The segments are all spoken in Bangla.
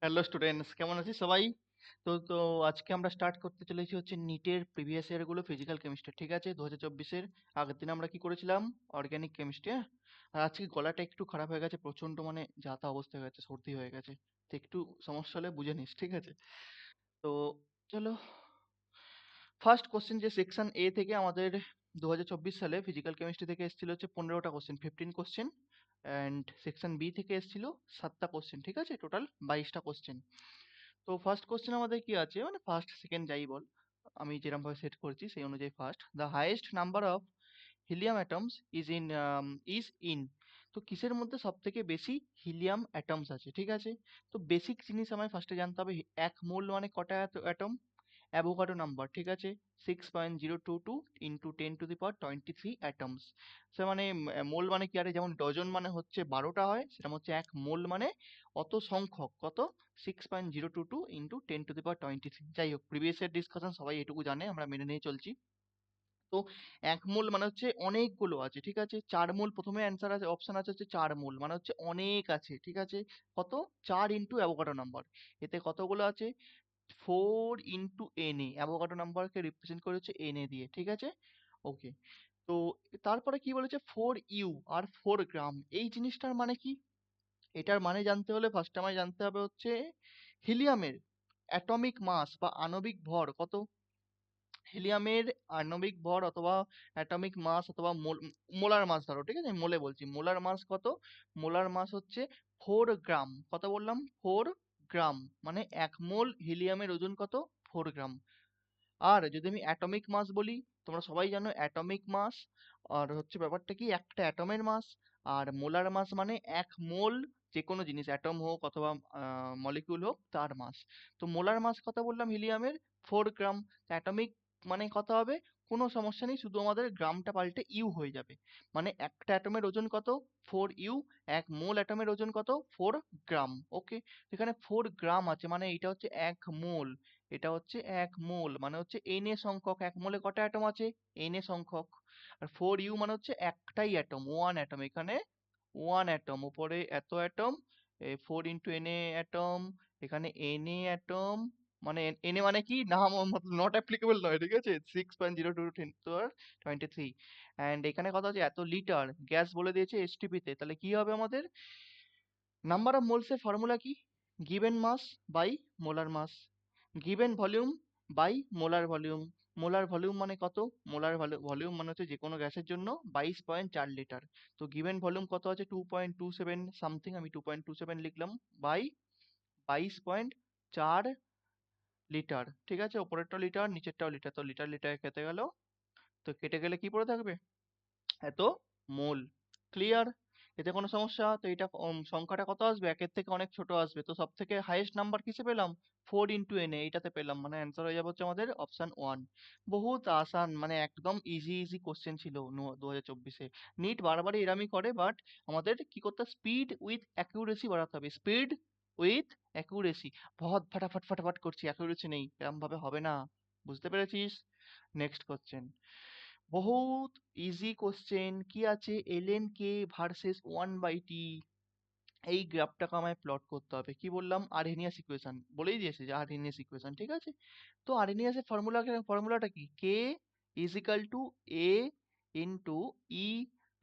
হ্যালো স্টুডেন্টস, কেমন আছিস সবাই? তো আজকে আমরা স্টার্ট করতে চলেছি হচ্ছে নিটের প্রিভিয়াস ইয়ার গুলো ফিজিক্যাল কেমিস্ট্রি। ঠিক আছে, 2024-এর আগের দিন আমরা কি করেছিলাম? Organic chemistry. হ্যাঁ, আর আজকে গলাটা একটু খারাপ হয়ে গেছে, প্রচন্ড মানে যা তা অবস্থা হয়ে গেছে, সর্দি হয়ে গেছে। তো একটু সমস্যা হলে বুঝে নিস, ঠিক আছে? তো চলো, ফার্স্ট কোশ্চেন যে সেকশন এ থেকে আমাদের 2024 সালে ফিজিক্যাল কেমিস্ট্রি থেকে এসেছিল হচ্ছে 15টা question, 15 question. And section B থেকে এসেছিল 7টা কোশ্চেন। ঠিক আছে, টোটাল 22টা কোশ্চেন। তো ফার্স্ট কোশ্চেন আমাদের কি আছে, মানে ফার্স্ট সেকেন্ড যাই বল, আমি যেরকম ভাবে সেট করেছি সেই অনুযায়ী first, the highest number of helium atoms is in. তো কিসের মধ্যে সব থেকে বেশি হিলিয়াম অ্যাটমস আছে? ঠিক আছে, তো বেসিক জিনিস আমায় ফার্স্টে জানতে হবে, এক মোল মানে কটা অ্যাটম? অ্যাভোগাড্রো নাম্বার, ঠিক আছে, 6.022 ইন্টু 10⁻23 অ্যাটমস। সে মানে মোল মানে কি, আরে যেমন ডজন মানে হচ্ছে 12টা হয়, সেরকম হচ্ছে এক মোল মানে অত সংখ্যক, কত? 6.022 ইন্টু 10⁻23। যাই হোক, প্রিভিয়াস ইয়ার ডিসকাশন সবাই এটুকু জানে, আমরা মেনে নিয়ে চলছি। তো এক মোল মানে হচ্ছে অনেকগুলো আছে, ঠিক আছে। 4 মোল প্রথমে অ্যান্সার আছে, অপশন আছে হচ্ছে 4 মোল মানে হচ্ছে অনেক আছে, ঠিক আছে। কত? 4 ইন্টু অ্যাভোগাড্রো নাম্বার, এতে কতগুলো আছে? 4 ইন্টু এন এ, অ্যাভোগাড্রো নাম্বারকে রিপ্রেজেন্ট করে হচ্ছে এন এ দিয়ে, ঠিক আছে। ওকে, তো তারপরে কি বলেছে, 4 ইউ আর 4 গ্রাম, এই জিনিসটার মানে কি? এটার মানে জানতে হলে ফার্স্ট আমায় জানতে হবে হচ্ছে হিলিয়ামের অ্যাটমিক মাস বা আণবিক ভর কত। হিলিয়ামের আণবিক ভর অথবা অ্যাটমিক মাস অথবা মোলার মাস ধরো, ঠিক আছে, আমি মোলে বলছি, মোলার মাস কত? মোলার মাস হচ্ছে 4 গ্রাম। কত বললাম? 4 গ্রাম, মানে এক মোল হিলিয়ামের ওজন কত? 4 গ্রাম। আর যদি আমি অ্যাটমিক মাস বলি, তোমরা সবাই জানো অ্যাটমিক মাস আর হচ্ছে ব্যাপারটা কি, একটা অ্যাটমের মাস। আর মোলার মাস মানে এক মোল যে কোনো জিনিস, অ্যাটম হোক অথবা মলিকিউল হোক, তার মাস। তো মোলার মাস কত বললাম হিলিয়ামের? 4 গ্রাম। অ্যাটমিক মানে কত হবে? কোনো সমস্যা নেই, শুধু আমাদের গ্রামটা পাল্টে ইউ হয়ে যাবে। মানে একটা অ্যাটমের ওজন কত? 4 ইউ। এক মোল অ্যাটমের ওজন কত? 4 গ্রাম। ওকে, এখানে 4 গ্রাম আছে মানে এটা হচ্ছে এক মোল। এটা হচ্ছে এক মোল মানে হচ্ছে এন এ সংখ্যক, এক মোলে কটা অ্যাটম আছে? এন এ সংখ্যক। আর 4 ইউ মানে হচ্ছে একটাই অ্যাটম, ওয়ান অ্যাটম, এখানে ওয়ান অ্যাটম, উপরে এত অ্যাটম, 4 ইন্টু এন এ অ্যাটম, এখানে এন এ অ্যাটম। মানে এন এ মানে কি, নাম নট অ্যাপ্লিকেবল নয়, ঠিক আছে, 6.022 অ্যান্ড এখানে কথা হচ্ছে এত লিটার গ্যাস বলে দিয়েছে এসটিপি তে, তাহলে কি হবে আমাদের? নাম্বার অফ মোলস এর ফর্মুলা কি? Given mass by molar mass, given volume by molar volume. Molar volume মানে কত? মোলার ভলিউম মানে হচ্ছে যে কোনো গ্যাসের জন্য 22.4 লিটার। তো গিভেন ভলিউম কত আছে? 2.27 সামথিং, আমি 2.27 লিখলাম, বাই 22.4 লিটার, ঠিক আছে। ওপরেরটাও লিটার, নিচেরটাও লিটার, তো লিটার লিটার কেটে গেল, তো কেটে গেলে কি পড়ে থাকবে? এত মোল। ক্লিয়ার? এতে কোনো সমস্যা? তো এটা সংখ্যাটা কত আসবে? একের থেকে অনেক ছোট আসবে, তো সব থেকে হাইয়েস্ট নাম্বার কিসে পেলাম? 4 ইন্টু এন এ, এইটাতে পেলাম, মানে অ্যান্সার হয়ে যাবে হচ্ছে আমাদের অপশন ওয়ান। বহুত আসান, মানে একদম ইজি ইজি কোশ্চেন ছিল 2024-এ। নিট বারবারই এরামই করে, বাট আমাদের কি করতে হবে? স্পিড উইথ অ্যাকিউরেসি বাড়াতে হবে, স্পিড উইথ অ্যাকিউরেসি। বহুত ফাটাফাট ফাটাফাট করছি, অ্যাকিউরেসি নেই, এরম ভাবে হবে না। বুঝতে পেরেছিস? নেক্সট কোশ্চেন, বহুত ইজি কোশ্চেন। কি আছে? এলএন কে ভার্সেস 1/t, এই গ্রাফটাকে আমায় প্লট করতে হবে। কি বললাম? আরহেনিয়াস ইকুয়েশন বলেই দিয়েছে যে আরহেনিয়াস ইকুয়েশন, ঠিক আছে। তো আরহেনিয়াসের ফর্মুলাটা কি? K is equal to A into E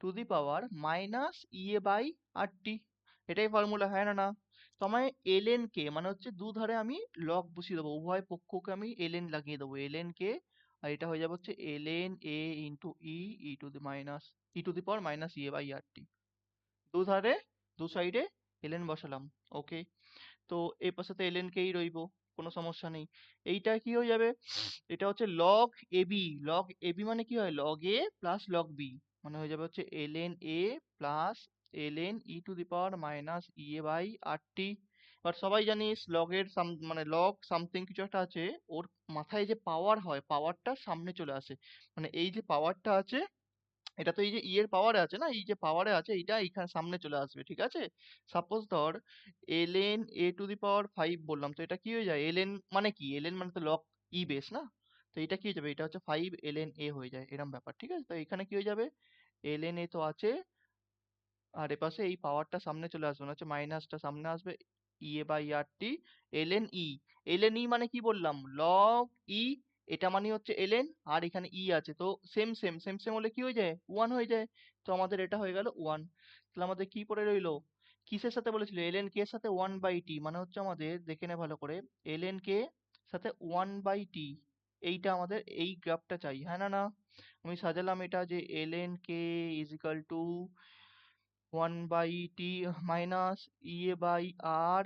to the power minus EA by R T, এটাই ফর্মুলা, হ্যাঁ না না? তো আমায় এলএন কে মানে হচ্ছে দুধারে আমি লগ বসিয়ে দেবো, উভয় পক্ষকে আমি এলএন লাগিয়ে দেবো, এলএন কে। আর এটা হয়ে যাবে হচ্ছে L N A into E, E to the power minus EA by R T. দুধারে, দু সাইডে এলএন বসালাম। ওকে, তো এই পাশে তো এলএন কেই রইবো, কোনো সমস্যা নেই। এইটা কি হয়ে যাবে? এটা হচ্ছে লগ এবি, লগ এবি মানে কি হয়? Log A plus log B, মানে হয়ে যাবে হচ্ছে L N A plus L N E to the power minus E A by R T. এবার সবাই জানিস লগের মানে লগ সামথিং কিছু একটা আছে, ওর মাথায় যে পাওয়ার হয়, পাওয়ারটা সামনে চলে আসে, মানে এই যে পাওয়ারটা আছে, এটা তো এই যে ই এর পাওয়ারে আছে না, এই যে পাওয়ারে আছে এইটা এইখানে সামনে চলে আসবে, ঠিক আছে। সাপোজ ধর এলএন এ টু দি পাওয়ার 5 বললাম, তো এটা কি হয়ে যায়? এলএন মানে কি? এলএন মানে তো লগ ই বেস না, তো এটা কি হয়ে যাবে? এটা হচ্ছে 5 এলএন এ হয়ে যায়, এরম ব্যাপার, ঠিক আছে। তো এখানে কি হয়ে যাবে? এলএন এ তো আছে, আর এপাশে এই পাওয়ারটা সামনে চলে আসবে, মানে হচ্ছে মাইনাসটা সামনে আসবে, E A by R T ln E. ln E মানে কি বললাম, লগ ই, এটা মানে হচ্ছে ln, আর এখানে ই আছে, তো সেম সেম সেম সেম হলে কি হয়ে যায়, 1 হয়ে যায়। তো আমাদের এটা হয়ে গেল 1। তাহলে আমাদের কি পড়ে রইলো, কিসের সাথে বলেছিল, ln কে এর সাথে 1 বাই টি, মানে হচ্ছে আমাদের দেখে নে ভালো করে, ln কে সাথে 1 বাই টি, এইটা আমাদের এই গ্রাফটা চাই, হ্যাঁ না না। আমি সাজালাম এটা যে ln কে is equal to 1 by t minus EA by r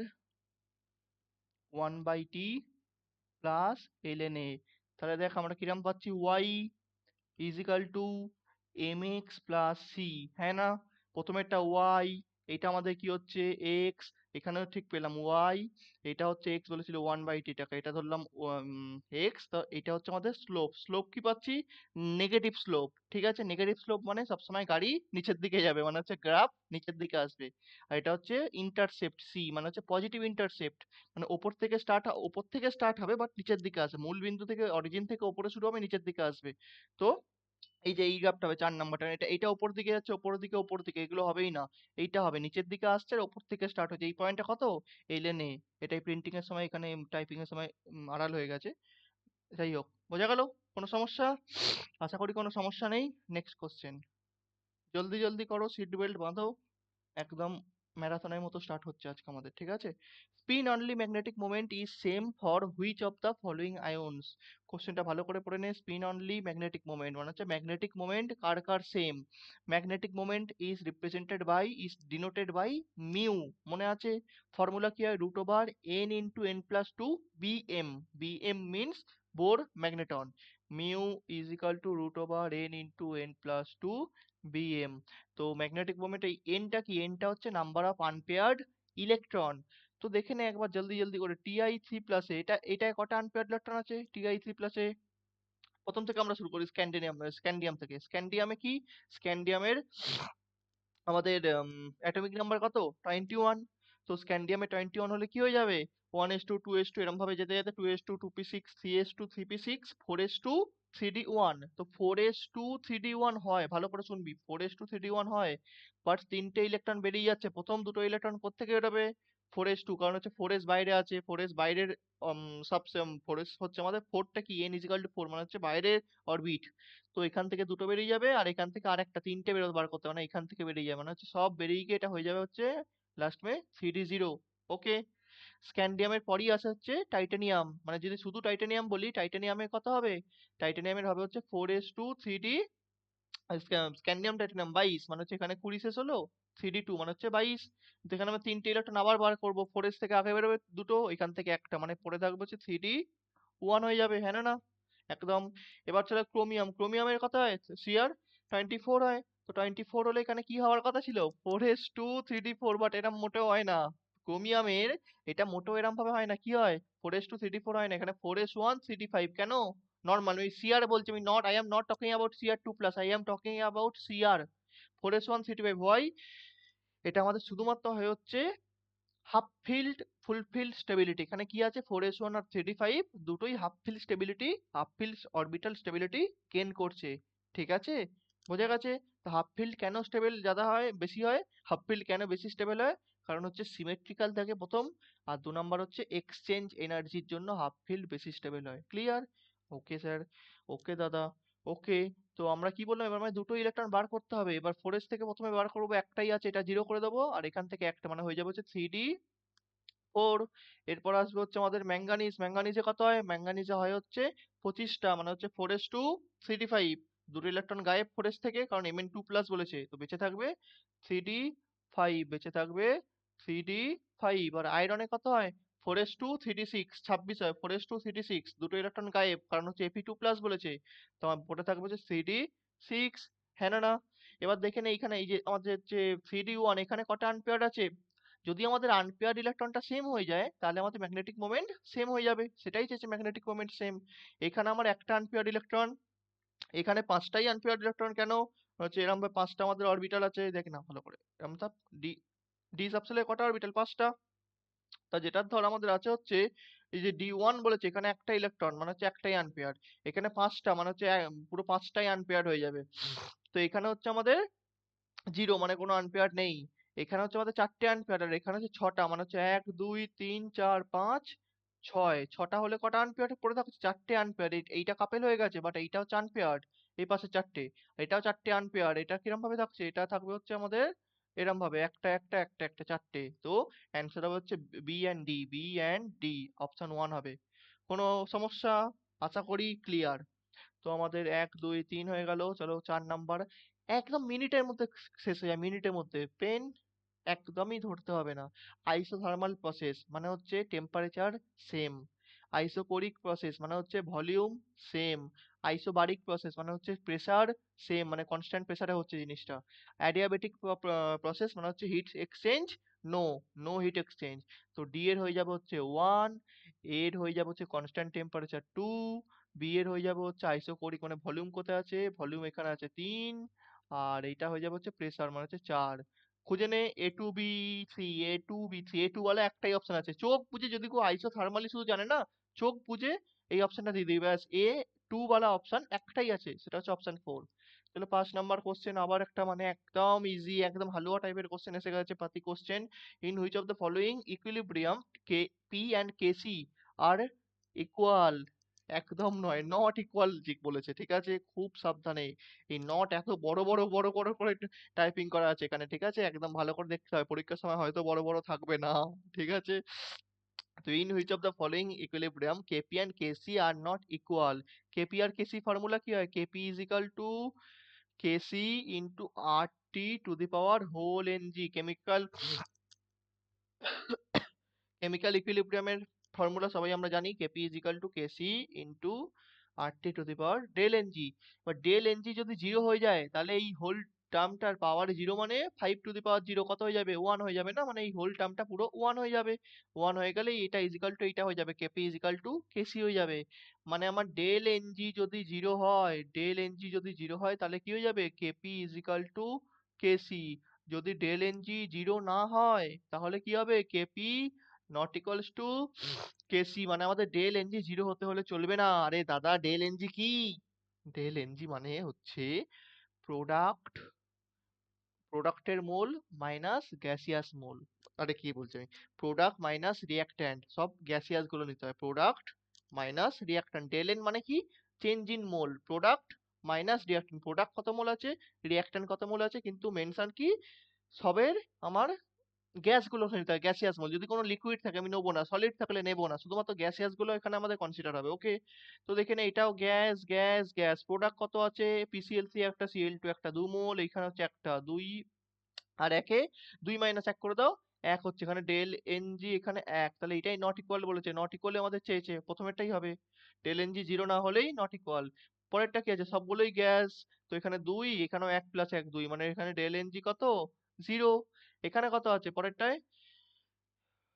1 by t plus ln A. তাহলে দেখ আমরা কিরম পাচ্ছি, y is equal to m x plus c, হ্যাঁ না। প্রথমেরটা ওয়াই, এটা আমাদের কি হচ্ছে এক্স, এখানেও ঠিক পেলাম ওয়াই, এটা হচ্ছে এক্স বলেছিল 1 বাই টি টাকা, এটা ধরলাম এক্স, তো এটা হচ্ছে আমাদের স্লোপ। স্লোপ কি পাচ্ছি, নেগেটিভ স্লোপ, ঠিক আছে। নেগেটিভ স্লোপ মানে সবসময় গাড়ি নিচের দিকে যাবে, মানে হচ্ছে গ্রাফ নিচের দিকে আসবে। আর এটা হচ্ছে ইন্টারসেপ্ট সি, মানে হচ্ছে পজিটিভ ইন্টারসেপ্ট, মানে ওপর থেকে স্টার্ট হবে বাট নিচের দিকে আসবে, মূল বিন্দু থেকে অরিজিন থেকে ওপরে শুরু হবে নিচের দিকে আসবে। তো এই যে এই গ্রাফটা হবে 4 নাম্বারটা, এটা উপর দিকে যাচ্ছে, উপর দিকে এগুলো হবেই না, এইটা হবে নিচের দিকে আসছে আর ওপর থেকে স্টার্ট হচ্ছে, এই পয়েন্টটা কত, এলএনএ। এটাই প্রিন্টিং এর সময় এখানে টাইপিং এর সময় আড়াল হয়ে গেছে। যাই হোক, বোঝা গেল, কোনো সমস্যা, আশা করি কোনো সমস্যা নেই। নেক্সট কোশ্চেন, জলদি জলদি করো, সিট বেল্ট বাঁধো, একদম ম্যারাথনের মতো স্টার্ট হচ্ছে আজকে আমাদের, ঠিক আছে। Spin only magnetic moment is same for which of the following ions. কোশ্চেনটা ভালো করে পড়ে নে, স্পিন অনলি ম্যাগনেটিক মোমেন্ট মানে হচ্ছে ম্যাগনেটিক মোমেন্ট কার কার same, magnetic moment is represented by, is denoted by mu, মনে আছে ফর্মুলা কি হয়, root over n into n plus two BM, BM means Bohr magneton, mu is equal to root over n into n plus two BM. তো ম্যাগনেটিক মোমেন্ট এই এনটা কি, এনটা হচ্ছে নাম্বার অফ আনপেয়ার্ড ইলেকট্রন। তো দেখে নে একবার জলদি জলদি করে, টিআই থ্রি প্লাস এটা এটায় কটা আনপেয়ার্ড ইলেকট্রন আছে, টিআই থ্রি প্লাসে। প্রথম থেকে আমরা শুরু করি, স্ক্যান্ডিয়াম থেকে। স্ক্যান্ডিয়ামে কি, স্ক্যান্ডিয়ামের আমাদের অ্যাটমিক নাম্বার কত, 21। তো স্ক্যান্ডিয়ামে 21 হলে কি হয়ে যাবে, 1s2 2s2 এরকম ভাবে যেতে যেতে 2s2 2p6 3s2 3p6 4s2 3d1, তো 4s2 3d1 হয়, ভালো করে শুনবি, 4s2 3d1 হয়, বাট তিনটে ইলেকট্রন বেরিয়ে যাচ্ছে, প্রথম দুটো ইলেকট্রন কোত্থেকে বেরোবে, 4s2, কারণ হচ্ছে 4s বাইরে আছে, 4s বাইরের সব 4s হচ্ছে আমাদের, 4টা কি n ইজিক্যাল টু 4 মানে হচ্ছে বাইরের অরবিট, তো এখান থেকে দুটো বেরিয়ে যাবে আর এখান থেকে আরেকটা, তিনটে বার করতে হবে, মানে এখান থেকে বেরিয়ে যাবে, মানে হচ্ছে সব বেরিয়ে গিয়ে এটা হয়ে যাবে হচ্ছে লাস্ট মে 3d0। ওকে, স্ক্যান্ডিয়ামের পরই আসে হচ্ছে টাইটানিয়াম, মানে যদি শুধু টাইটানিয়াম বলি, টাইটানিয়ামের কত হবে, টাইটানিয়ামের হবে হচ্ছে 4s2 3d, স্ক্যান্ডিয়াম টাইটানিয়াম 22, মানে হচ্ছে এখানে 20 শেষ হলো, 3d2 মানে হচ্ছে 22। তো এখানে আমরা তিনটে ইলেকট্রন আবার বার করবো, 4s থেকে আগে বেরোবে দুটো, এখান থেকে একটা, মানে পড়ে থাকবে হচ্ছে 3d1 হয়ে যাবে, হ্যাঁ না না, একদম। এবার চলে ক্রোমিয়াম, ক্রোমিয়ামের কথা হয় সিআর 24 হয়, তো 24 হলে এখানে কি হওয়ার কথা ছিল, 4s2 3d4, বাট এরম মোটেও হয় না ক্রোমিয়ামের, এটা মোটেও এরম ভাবে হয় না, কি হয় 4s2 3d4 হয় না, এখানে 4s1 3d5, কেন, নর্মাল ওই সিআর বলছি আমি, not, I am not talking about CR 2 plus, I am talking about CR 4s1 3d5 হয়, এটা আমাদের শুধুমাত্র হয়ে হচ্ছে হাফ ফিল্ড ফুল ফিল্ড স্টেবিলিটি, এখানে কি আছে 4s1 আর 3d5 দুটোই half field stability, half field orbital stability gain করছে, ঠিক আছে, বোঝা গেছে। তো হাফ ফিল্ড কেন স্টেবল ज्यादा হয়, বেশি হয়, হাফ ফিল্ড কেন বেশি স্টেবল হয়, কারণ হচ্ছে সিমেট্রিক্যাল থাকে প্রথম, আর 2 নাম্বার হচ্ছে এক্সচেঞ্জ এনার্জির জন্য হাফ ফিল্ড বেশি স্টেবল হয়, ক্লিয়ার। ওকে স্যার, ওকে দাদা, ওকে। তো আমরা কি বললাম, এবার আমাদের দুটো ইলেকট্রন বার করতে হবে, এবার 4s থেকে প্রথমে বার করবো, একটাই আছে, এটা 0 করে দেবো, আর এখান থেকে একটা, মানে হয়ে যাবে হচ্ছে 3d4। এরপর আসবে হচ্ছে আমাদের ম্যাঙ্গানিজ, ম্যাঙ্গানিজে কত হয়, ম্যাঙ্গানিজে হয় হচ্ছে 25টা, মানে হচ্ছে 4s2 3d5, দুটো ইলেকট্রন গায়েব 4s থেকে, কারণ Mn2 প্লাস বলেছে, তো বেঁচে থাকবে 3d5, বেঁচে থাকবে 3d5। আর আয়রনে কত হয়, 4s2 3d6, 26 হয়, 4s2 3d6, দুটো ইলেকট্রন গায়েব, কারণ হচ্ছে Fe2 প্লাস বলেছে, তো আমার পড়ে থাকবে হচ্ছে 3d6, হ্যাঁ না না। এবার দেখে নে এখানে এই যে আমাদের যে 3d1, এখানে কটা আনপেয়ার্ড আছে, যদি আমাদের আনপেয়ার্ড ইলেকট্রনটা সেম হয়ে যায় তাহলে আমাদের ম্যাগনেটিক মোমেন্ট সেম হয়ে যাবে, সেটাই চেয়েছে ম্যাগনেটিক মোমেন্ট সেম। এখানে আমার একটা আনপেয়ার্ড ইলেকট্রন, এখানে পাঁচটাই আনপেয়ার্ড ইলেকট্রন, কেন হচ্ছে এরকম ভাবে পাঁচটা আমাদের অরবিটাল আছে, দেখ না ভালো করে, এরকম তা ডি ডি সাবশেলে কটা অরবিটাল, পাঁচটা। তা যেটার ধর আমাদের আছে হচ্ছে এই যে D1 বলেছে, এখানে একটা ইলেকট্রন, মানে হচ্ছে একটাই আনপেয়ার্ড, এখানে পাঁচটা, মানে হচ্ছে পুরো পাঁচটাই আনপেয়ার্ড হয়ে যাবে। তো এখানে হচ্ছে আমাদের 0, মানে কোনো আনপেয়ার্ড নেই, এখানে হচ্ছে আমাদের 4টে আনপেয়ার, আর এখানে হচ্ছে 6টা, মানে হচ্ছে 1 2 3 4 5 6, 6টা হলে কটা আনপেয়ার পড়ে থাকছে? 4টে আনপেয়ার। এইটা কাপেল হয়ে গেছে, বাট এইটা হচ্ছে আনপেয়ার। এই পাশে 4টে, এটাও 4টে আনপেয়ার। এটা কিরম ভাবে থাকছে? এটা থাকবে হচ্ছে আমাদের এরম ভাবে, একটা একটা একটা একটা 4টে। তো অ্যান্সার হবে হচ্ছে B and D, B and D, option 1 হবে। কোনো সমস্যা? আশা করি ক্লিয়ার। তো আমাদের 1 2 3 হয়ে গেল। চলো 4 নাম্বার। একদম মিনিটের মধ্যে শেষ হয়ে যায়, মিনিটের মধ্যে। পেন একদমই ধরতে হবে না। আইসোথার্মাল প্রসেস মানে হচ্ছে টেম্পারেচার সেম। আইসোকোরিক প্রসেস মানে হচ্ছে ভলিউম সেম। আইসোবারিক প্রসেস মানে হচ্ছে প্রেসার সেম, মানে কনস্ট্যান্ট প্রেসারে হচ্ছে জিনিসটা। অ্যাডিয়াবেটিক প্রসেস মানে হচ্ছে heat exchange no, no heat exchange. তো ডি এর হয়ে যাবে হচ্ছে 1, এর হয়ে যাবে হচ্ছে কনস্ট্যান্ট টেম্পারেচার 2, বি এর হয়ে যাবে হচ্ছে আইসোকোরিক মানে ভলিউম কোথায় আছে? ভলিউম এখানে আছে 3, আর এইটা হয়ে যাবে হচ্ছে প্রেসার মানে হচ্ছে 4। খুঁজে নে এ টু বি থ্রি, এ টু বি থ্রি, এ টু ওয়ালা একটাই অপশন আছে। চোখ বুঝে, যদি কেউ আইসোথার্মালি শুধু জানে না, চোখ বুঝে এই অপশনটা দিয়ে দিবি, ব্যাস। এ টু ওয়ালা অপশন একটাই আছে, সেটা হচ্ছে অপশন 4। তাহলে 5 নাম্বার কোশ্চেন আবার একটা, মানে একদম ইজি, একদম হালুয়া টাইপের কোশ্চেন এসে গেছে, পাতি question. In which of the following equilibrium K P and KC are equal? একদম নয়, নট ইকুয়াল বলেছে, ঠিক আছে? খুব সাবধানে। এই নট এত বড় বড় বড় বড় করে টাইপিং করা আছে এখানে, ঠিক আছে? একদম ভালো করে দেখতে হয়, পরীক্ষার সময় হয়তো বড় বড় থাকবে না, ঠিক আছে? তো in which of the following equilibrium K P and KC are not equal? K P আর কেসি ফর্মুলা কি হয়? K P is equal to K C into R T to the power whole N G. Chemical chemical ইকুইলিব্রিয়ামের ফর্মুলা সবাই আমরা জানি, K P is equal to K C into R T to the power del N G. এবার ডেল এন জি যদি 0 হয়ে যায়, তাহলে এই হোল টার্মটার পাওয়ার 0, মানে 5 টু দি পাওয়ার 0 কত হয়ে যাবে? 1 হয়ে যাবে না? মানে এই হোল টার্মটা পুরো 1 হয়ে যাবে। 1 হয়ে গেলে এটা ইজ ইকাল টু এইটা হয়ে যাবে, KP is equal to KC হয়ে যাবে। মানে আমার ডেল এন জি যদি 0 হয়, ডেল এন জি যদি 0 হয়, তাহলে কি হয়ে যাবে? KP is equal to KC. যদি ডেল এন জি 0 না হয়, তাহলে কি হবে? KP not equals to KC. মানে আমাদের ডেল এনজি 0 হতে হলে চলবে না। আরে দাদা, ডেল এনজি কি? ডেল এনজি মানে হচ্ছে প্রোডাক্ট, প্রোডাক্টের মোল মাইনাস গ্যাসিয়াস মোল। আরে কি বলছি আমি, প্রোডাক্ট মাইনাস রিয়াক্ট্যান্ট, সব গ্যাসিয়াস গুলো নিতে হয়। Product minus reactant, del n মানে কি? Change in mole. Product minus reactant, product কত মোল আছে, রিয়াক্ট্যান্ট কত মোল আছে, কিন্তু মেনশন কি? সবের আমার গ্যাসগুলো নিতে হয়, গ্যাসিয়াস মোল। যদি কোনো লিকুইড থাকে আমি নেবো না, সলিড থাকলে নেবো না, শুধুমাত্র গ্যাসিয়াস গুলো এখানে আমাদের কনসিডার হবে। ওকে, তো দেখে নে, এটাও গ্যাস গ্যাস গ্যাস। প্রোডাক্ট কত আছে? পিসিএল3 একটা, সিএল2 একটা, 2 মোল। এখানে হচ্ছে একটা 2, আর একে 2 মাইনাস 1 করে দাও, 1 হচ্ছে। এখানে ডেল এনজি এখানে 1, তাহলে এটাই নট ইকুয়াল বলেছে। নট ইকুয়াল আমাদের চেয়েছে, প্রথমেরটাই হবে। ডেল এনজি 0 না হলেই নট ইকুয়াল। পরেরটা কি আছে? সবগুলোই গ্যাস। তো এখানে 2, এখানেও 1 প্লাস 1 2, মানে এখানে ডেল এনজি কত? 0। এখানে কত আছে পরেরটায়?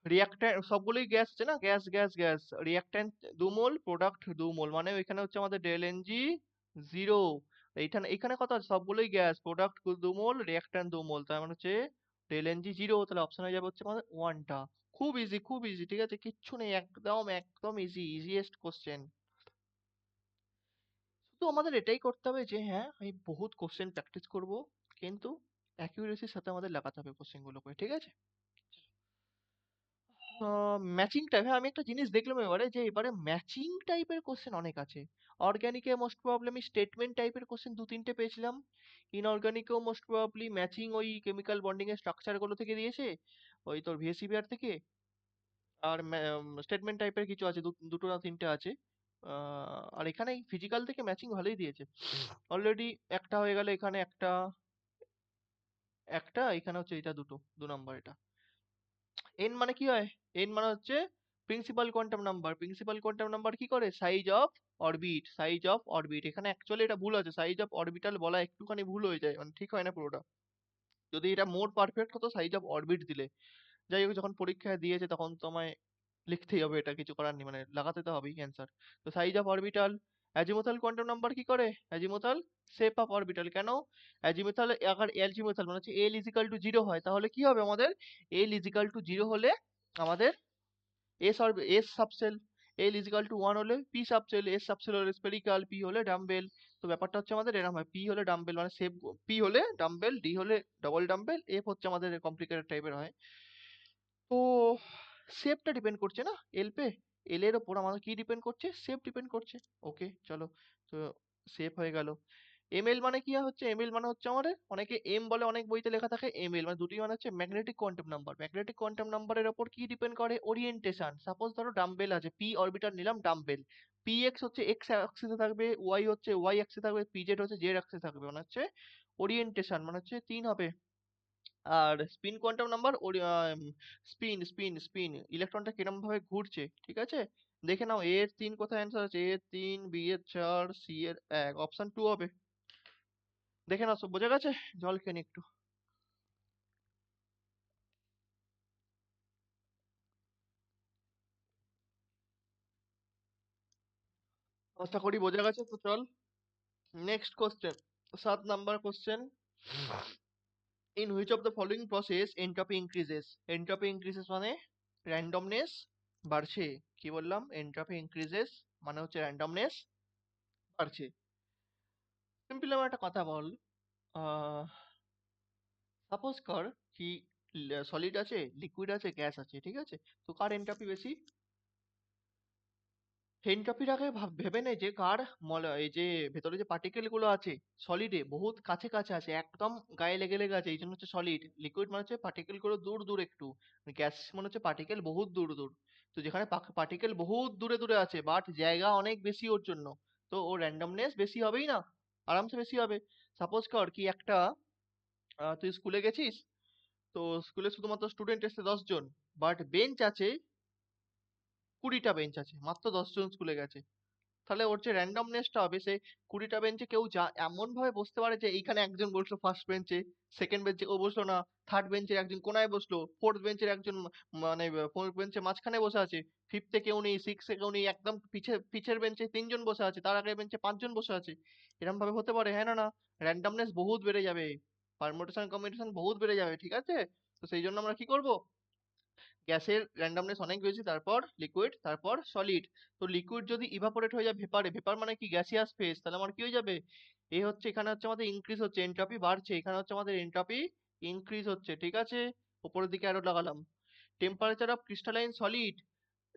রিয়াক্ট্যান্ট, সবগুলোই গ্যাস আছে না, গ্যাস গ্যাস গ্যাস। রিয়াক্ট্যান্ট 2 মোল, প্রোডাক্ট 2 মোল, মানে এখানে হচ্ছে আমাদের ডেল এনজি 0। এইখানে এখানে কত আছে? সবগুলোই গ্যাস, প্রোডাক্ট 2 মোল, রিয়াক্ট্যান্ট 2 মোল, তার মানে হচ্ছে ডেল এনজি 0। তাহলে অপশন হয়ে যাবে হচ্ছে আমাদের 1টা। খুব ইজি, খুব ইজি, ঠিক আছে? কিচ্ছু নেই, একদম একদম ইজি, ইজিয়েস্ট কোশ্চেন। শুধু আমাদের এটাই করতে হবে যে হ্যাঁ, আমি বহুত কোশ্চেন প্র্যাকটিস করব, কিন্তু অ্যাকিউরেসির সাথে আমাদের লাগাতে হবে কোশ্চেন গুলোকে, ঠিক আছে? ম্যাচিং টাইপ, হ্যাঁ, আমি একটা জিনিস দেখলাম এবারে, যে এবারে ম্যাচিং টাইপের কোশ্চেন অনেক আছে। অর্গানিকে মোস্ট প্রবাবলি স্টেটমেন্ট টাইপের কোশ্চেন 2-3টে পেয়েছিলাম। ইনঅর্গানিকেও মোস্ট প্রবাবলি ম্যাচিং ওই কেমিক্যাল বন্ডিং এর স্ট্রাকচার গুলো থেকে দিয়েছে, ওই তোর ভিএসিপিআর থেকে। আর স্টেটমেন্ট টাইপের কিছু আছে, দুটো না তিনটে আছে। আর এখানে ফিজিক্যাল থেকে ম্যাচিং ভালোই দিয়েছে। অলরেডি একটা হয়ে গেল, এখানে একটা, একটা এখানে হচ্ছে, এটা দুটো, 2 নাম্বার এটা। এন মানে কি হয়? এন মানে হচ্ছে principal quantum number. Principal quantum number কি করে? Size of orbit, size of orbit. এখানে অ্যাকচুয়ালি এটা ভুল আছে, সাইজ অফ অরবিটাল বলা একটুখানি ভুল হয়ে যায়, মানে ঠিক হয় না পুরোটা। যদি এটা মোর পারফেক্ট হতো সাইজ অফ অরবিট দিলে। যাই হোক, যখন পরীক্ষায় দিয়েছে তখন তোমায় লিখতেই হবে, এটা কিছু করার নেই, মানে লাগাতে তো হবেই অ্যান্সার। তো size of orbital. Azimuthal quantum number কি করে? Azimuthal shape of orbital. কেন? অ্যাজিমুথাল, আবার অ্যাজিমুথাল মানে হচ্ছে এল ইজিক্যাল টু 0 হয়, তাহলে কি হবে আমাদের? এল ইজিক্যাল টু 0 হলে আমাদের এস এস সাবসেল। এল ইজিক্যাল টু 1 হলে পি সাবসেল, এস সাবসেল হলে স্পেরিক্যাল, পি হলে ডাম্বেল। তো ব্যাপারটা হচ্ছে আমাদের এরকম হয়, পি হলে ডাম্বেল মানে সেফ, পি হলে ডাম্বেল, ডি হলে ডবল ডাম্বেল, এফ হচ্ছে আমাদের কমপ্লিকেটেড টাইপের হয়। তো শেপটা ডিপেন্ড করছে না এল পে, এল এর ওপর আমাদের কি ডিপেন্ড করছে, শেপ ডিপেন্ড করছে। ওকে চলো, তো শেপ হয়ে গেল। এমএল মানে কি হচ্ছে, এমএল মানে হচ্ছে আমাদের, অনেকে এম বলে, অনেক বইতে লেখা থাকে এমএল, মানে দুটি মানে হচ্ছে magnetic quantum number. Magnetic quantum নাম্বারের ওপর কি ডিপেন্ড করে, ওরিয়েন্টেশন। সাপোজ ধরো ডাম্বেল আছে, পি অরবিটাল নিলাম ডাম্বেল, পি এক্স হচ্ছে এক্স অ্যাক্সিসে থাকবে, ওয়াই হচ্ছে ওয়াই অ্যাক্সিসে থাকবে, পি জেড হচ্ছে জেড অ্যাক্সিসে থাকবে, মানে হচ্ছে ওরিয়েন্টেশন মানে হচ্ছে 3 হবে। আর spin quantum number, spin spin spin, ইলেকট্রনটা কিরম ভাবে ঘুরছে, ঠিক আছে। দেখে নাও এ এর 3 কোথায় অ্যান্সার আছে, এ এর 3, বি এর 4, সি এর 1, অপশন 2 হবে। দেখে নাও, সব বোঝা গেছে? জল খেয়ে নি একটু। আশা করি বোঝা গেছে, তো চল next question, 7 number question. In which of the following process entropy increases. Entropy increases মানে র্যান্ডমনেস বাড়ছে। কি বললাম, এন্ট্রপি ইনক্রিজেস মানে হচ্ছে র্যান্ডমনেস বাড়ছে। সিম্পল আমার একটা কথা বল, সাপোজ কর কি সলিড আছে, লিকুইড আছে, গ্যাস আছে, ঠিক আছে। তো কার এন্ট্রপি বেশি, এন্ট্রপির আগে ভেবে নে যে কার এই যে ভেতরে যে পার্টিকেল গুলো আছে সলিডে বহুত কাছে কাছে আছে, একদম গায়ে লেগে লেগে আছে, এই জন্য হচ্ছে সলিড। লিকুইড মানে হচ্ছে পার্টিকেল গুলো দূর দূর একটু, গ্যাস মানে হচ্ছে পার্টিকেল বহুত দূর দূর। তো যেখানে পার্টিকেল বহুত দূরে দূরে আছে বাট জায়গা অনেক বেশি ওর জন্য, তো ওর র্যান্ডমনেস বেশি হবেই না, আরামসে বেশি হবে। সাপোজ কর কি একটা তুই স্কুলে গেছিস, তো স্কুলে শুধুমাত্র স্টুডেন্ট এসছে 10 জন, বাট বেঞ্চ আছে 20টা, বেঞ্চ আছে মাত্র 10 জন স্কুলে গেছে। তাহলে ওর যে র্যান্ডমনেসটা হবে, সে 20টা বেঞ্চে কেউ যা এমন ভাবে বসতে পারে যে এইখানে একজন বসলো ফার্স্ট বেঞ্চে, সেকেন্ড বেঞ্চে ও বসলো না, থার্ড বেঞ্চের একজন কোনায় বসলো, ফোর্থ বেঞ্চের একজন মানে ফোর্থ বেঞ্চের মাঝখানে বসে আছে, ফিফথে কেউ নেই, সিক্সে কেউ নেই, একদম পিছের বেঞ্চে 3 জন বসে আছে, তার আগের বেঞ্চে 5 জন বসে আছে। এরকম ভাবে হতে পারে, হ্যাঁ না না, র্যান্ডমনেস বহুত বেড়ে যাবে, পারমুটেশন কম্বিনেশন বহুত বেড়ে যাবে, ঠিক আছে। তো সেই জন্য আমরা কি করব, গ্যাসের র্যান্ডমনেস অনেক বেশি, তারপর লিকুইড, তারপর সলিড। তো লিকুইড যদি ইভাপোরেট হয়ে যায় ভেপারে, ভেপার মানে কি গ্যাসিয়াস ফেজ, তাহলে আমার কি হয়ে যাবে, এ হচ্ছে এখানে হচ্ছে আমাদের ইনক্রিজ হচ্ছে, এন্ট্রপি বাড়ছে, এখানে হচ্ছে আমাদের এন্ট্রপি ইনক্রিজ হচ্ছে, ঠিক আছে। উপরের দিকে অ্যারো লাগালাম। Temperature of crystalline solid,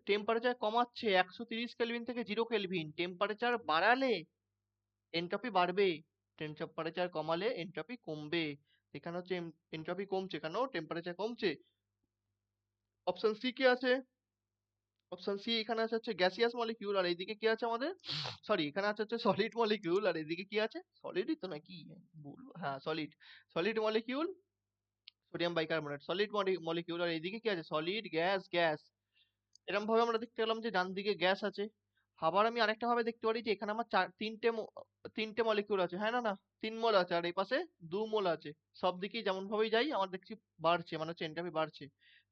temperature কমাচ্ছে 130 কেলভিন থেকে 0 কেলভিন, টেম্পারেচার বাড়ালে এন্ট্রপি বাড়বে, টেম্পারেচার কমালে এন্ট্রপি কমবে। এখানে হচ্ছে এন্ট্রপি কমছে, কেন টেম্পারেচার কমছে। অপশন সি কি আছে, অপশন সি এখানে আছে হচ্ছে গ্যাসিয়াস মলিকিউল, আর এইদিকে কি আছে আমাদের, সরি এখানে আছে হচ্ছে সলিড মলিকিউল, আর এইদিকে কি আছে, সলিডই তো নাকি, ভুল, হ্যাঁ solid, solid molecule, sodium bicarbonate, solid molecule, আর এইদিকে কি আছে, সলিড গ্যাস গ্যাস। এরকম ভাবে আমরা দেখতে পেলাম যে ডান দিকে গ্যাস আছে। আবার আমি আরেকটা ভাবে দেখতে পারি যে এখানে আমার তিনটে মলিকিউল আছে, হ্যাঁ না না, 3 মোল আছে, আর এই পাশে 2 মোল আছে। সব দিকেই যেমন ভাবেই যাই আমার দেখছি বাড়ছে, মানে হচ্ছে এন্ট্রপি বাড়ছে।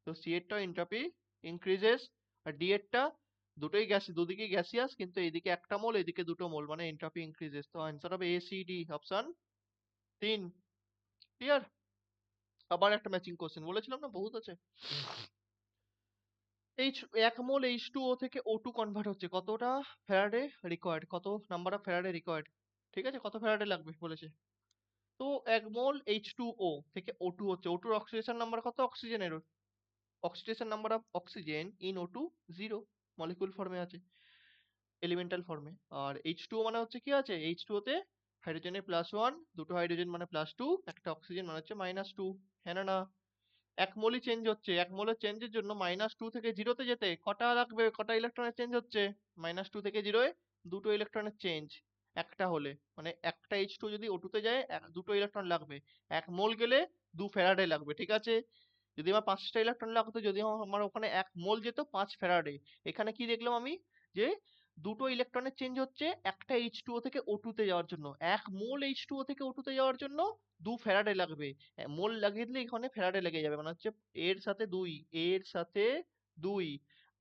তো সি এরটা এন্ট্রপি ইনক্রিজেস, আর ডি এরটা দুটোই গ্যাস, দুদিকেই গ্যাসিয়াস, কিন্তু এইদিকে 1টা মোল, এদিকে 2টো মোল, মানে এন্ট্রপি ইনক্রিজেস। তো অ্যান্সার হবে ACD, অপশন 3। ক্লিয়ার? আবার একটা ম্যাচিং কোশ্চেন, বলেছিলাম না বহুত আছে। এইচ 1 মোল H2O থেকে O2 কনভার্ট হচ্ছে, কতটা ফ্যারাডে রিকোয়ার্ড, কত নাম্বার অফ ফ্যারাডে রিকোয়ার্ড, ঠিক আছে, কত ফ্যারাডে লাগবে বলেছে। তো 1 মোল H2O থেকে O2 হচ্ছে, O2 অক্সিডেশন নাম্বার কত অক্সিজেনের, oxidation number of oxygen in O2 0, molecule ফর্মে আছে, এলিমেন্টাল ফর্মে। আর H2O মানে হচ্ছে কি আছে, H2O তে হাইড্রোজেনের +1, দুটো হাইড্রোজেন মানে +2, একটা অক্সিজেন মানে হচ্ছে -2, হ্যাঁ না না। 1 মোলই চেঞ্জ হচ্ছে, 1 মোলের চেঞ্জের জন্য -2 থেকে 0-তে যেতে কটা লাগবে, কটা ইলেকট্রনের চেঞ্জ হচ্ছে, -2 থেকে 0-এ 2টো ইলেকট্রনের চেঞ্জ, একটা হলে মানে একটা H2 যদি O2 তে যায় 2টো ইলেকট্রন লাগবে, 1 মোল গেলে 2 ফ্যারাডে লাগবে, ঠিক আছে। যদি আমার 5টা ইলেকট্রন লাগতো, যদি আমার ওখানে 1 মোল যেত 5 ফ্যারাডে। এখানে কি দেখলাম আমি, যে 2টো ইলেকট্রনের চেঞ্জ হচ্ছে একটা H2O থেকে O2 তে যাওয়ার জন্য, 1 মোল H2O থেকে O2 তে যাওয়ার জন্য 2 ফ্যারাডে লাগবে। মোল লাগিয়ে দিলে এখানে ফ্যারাডে লেগে যাবে, মানে হচ্ছে এর সাথে 2, এর সাথে 2,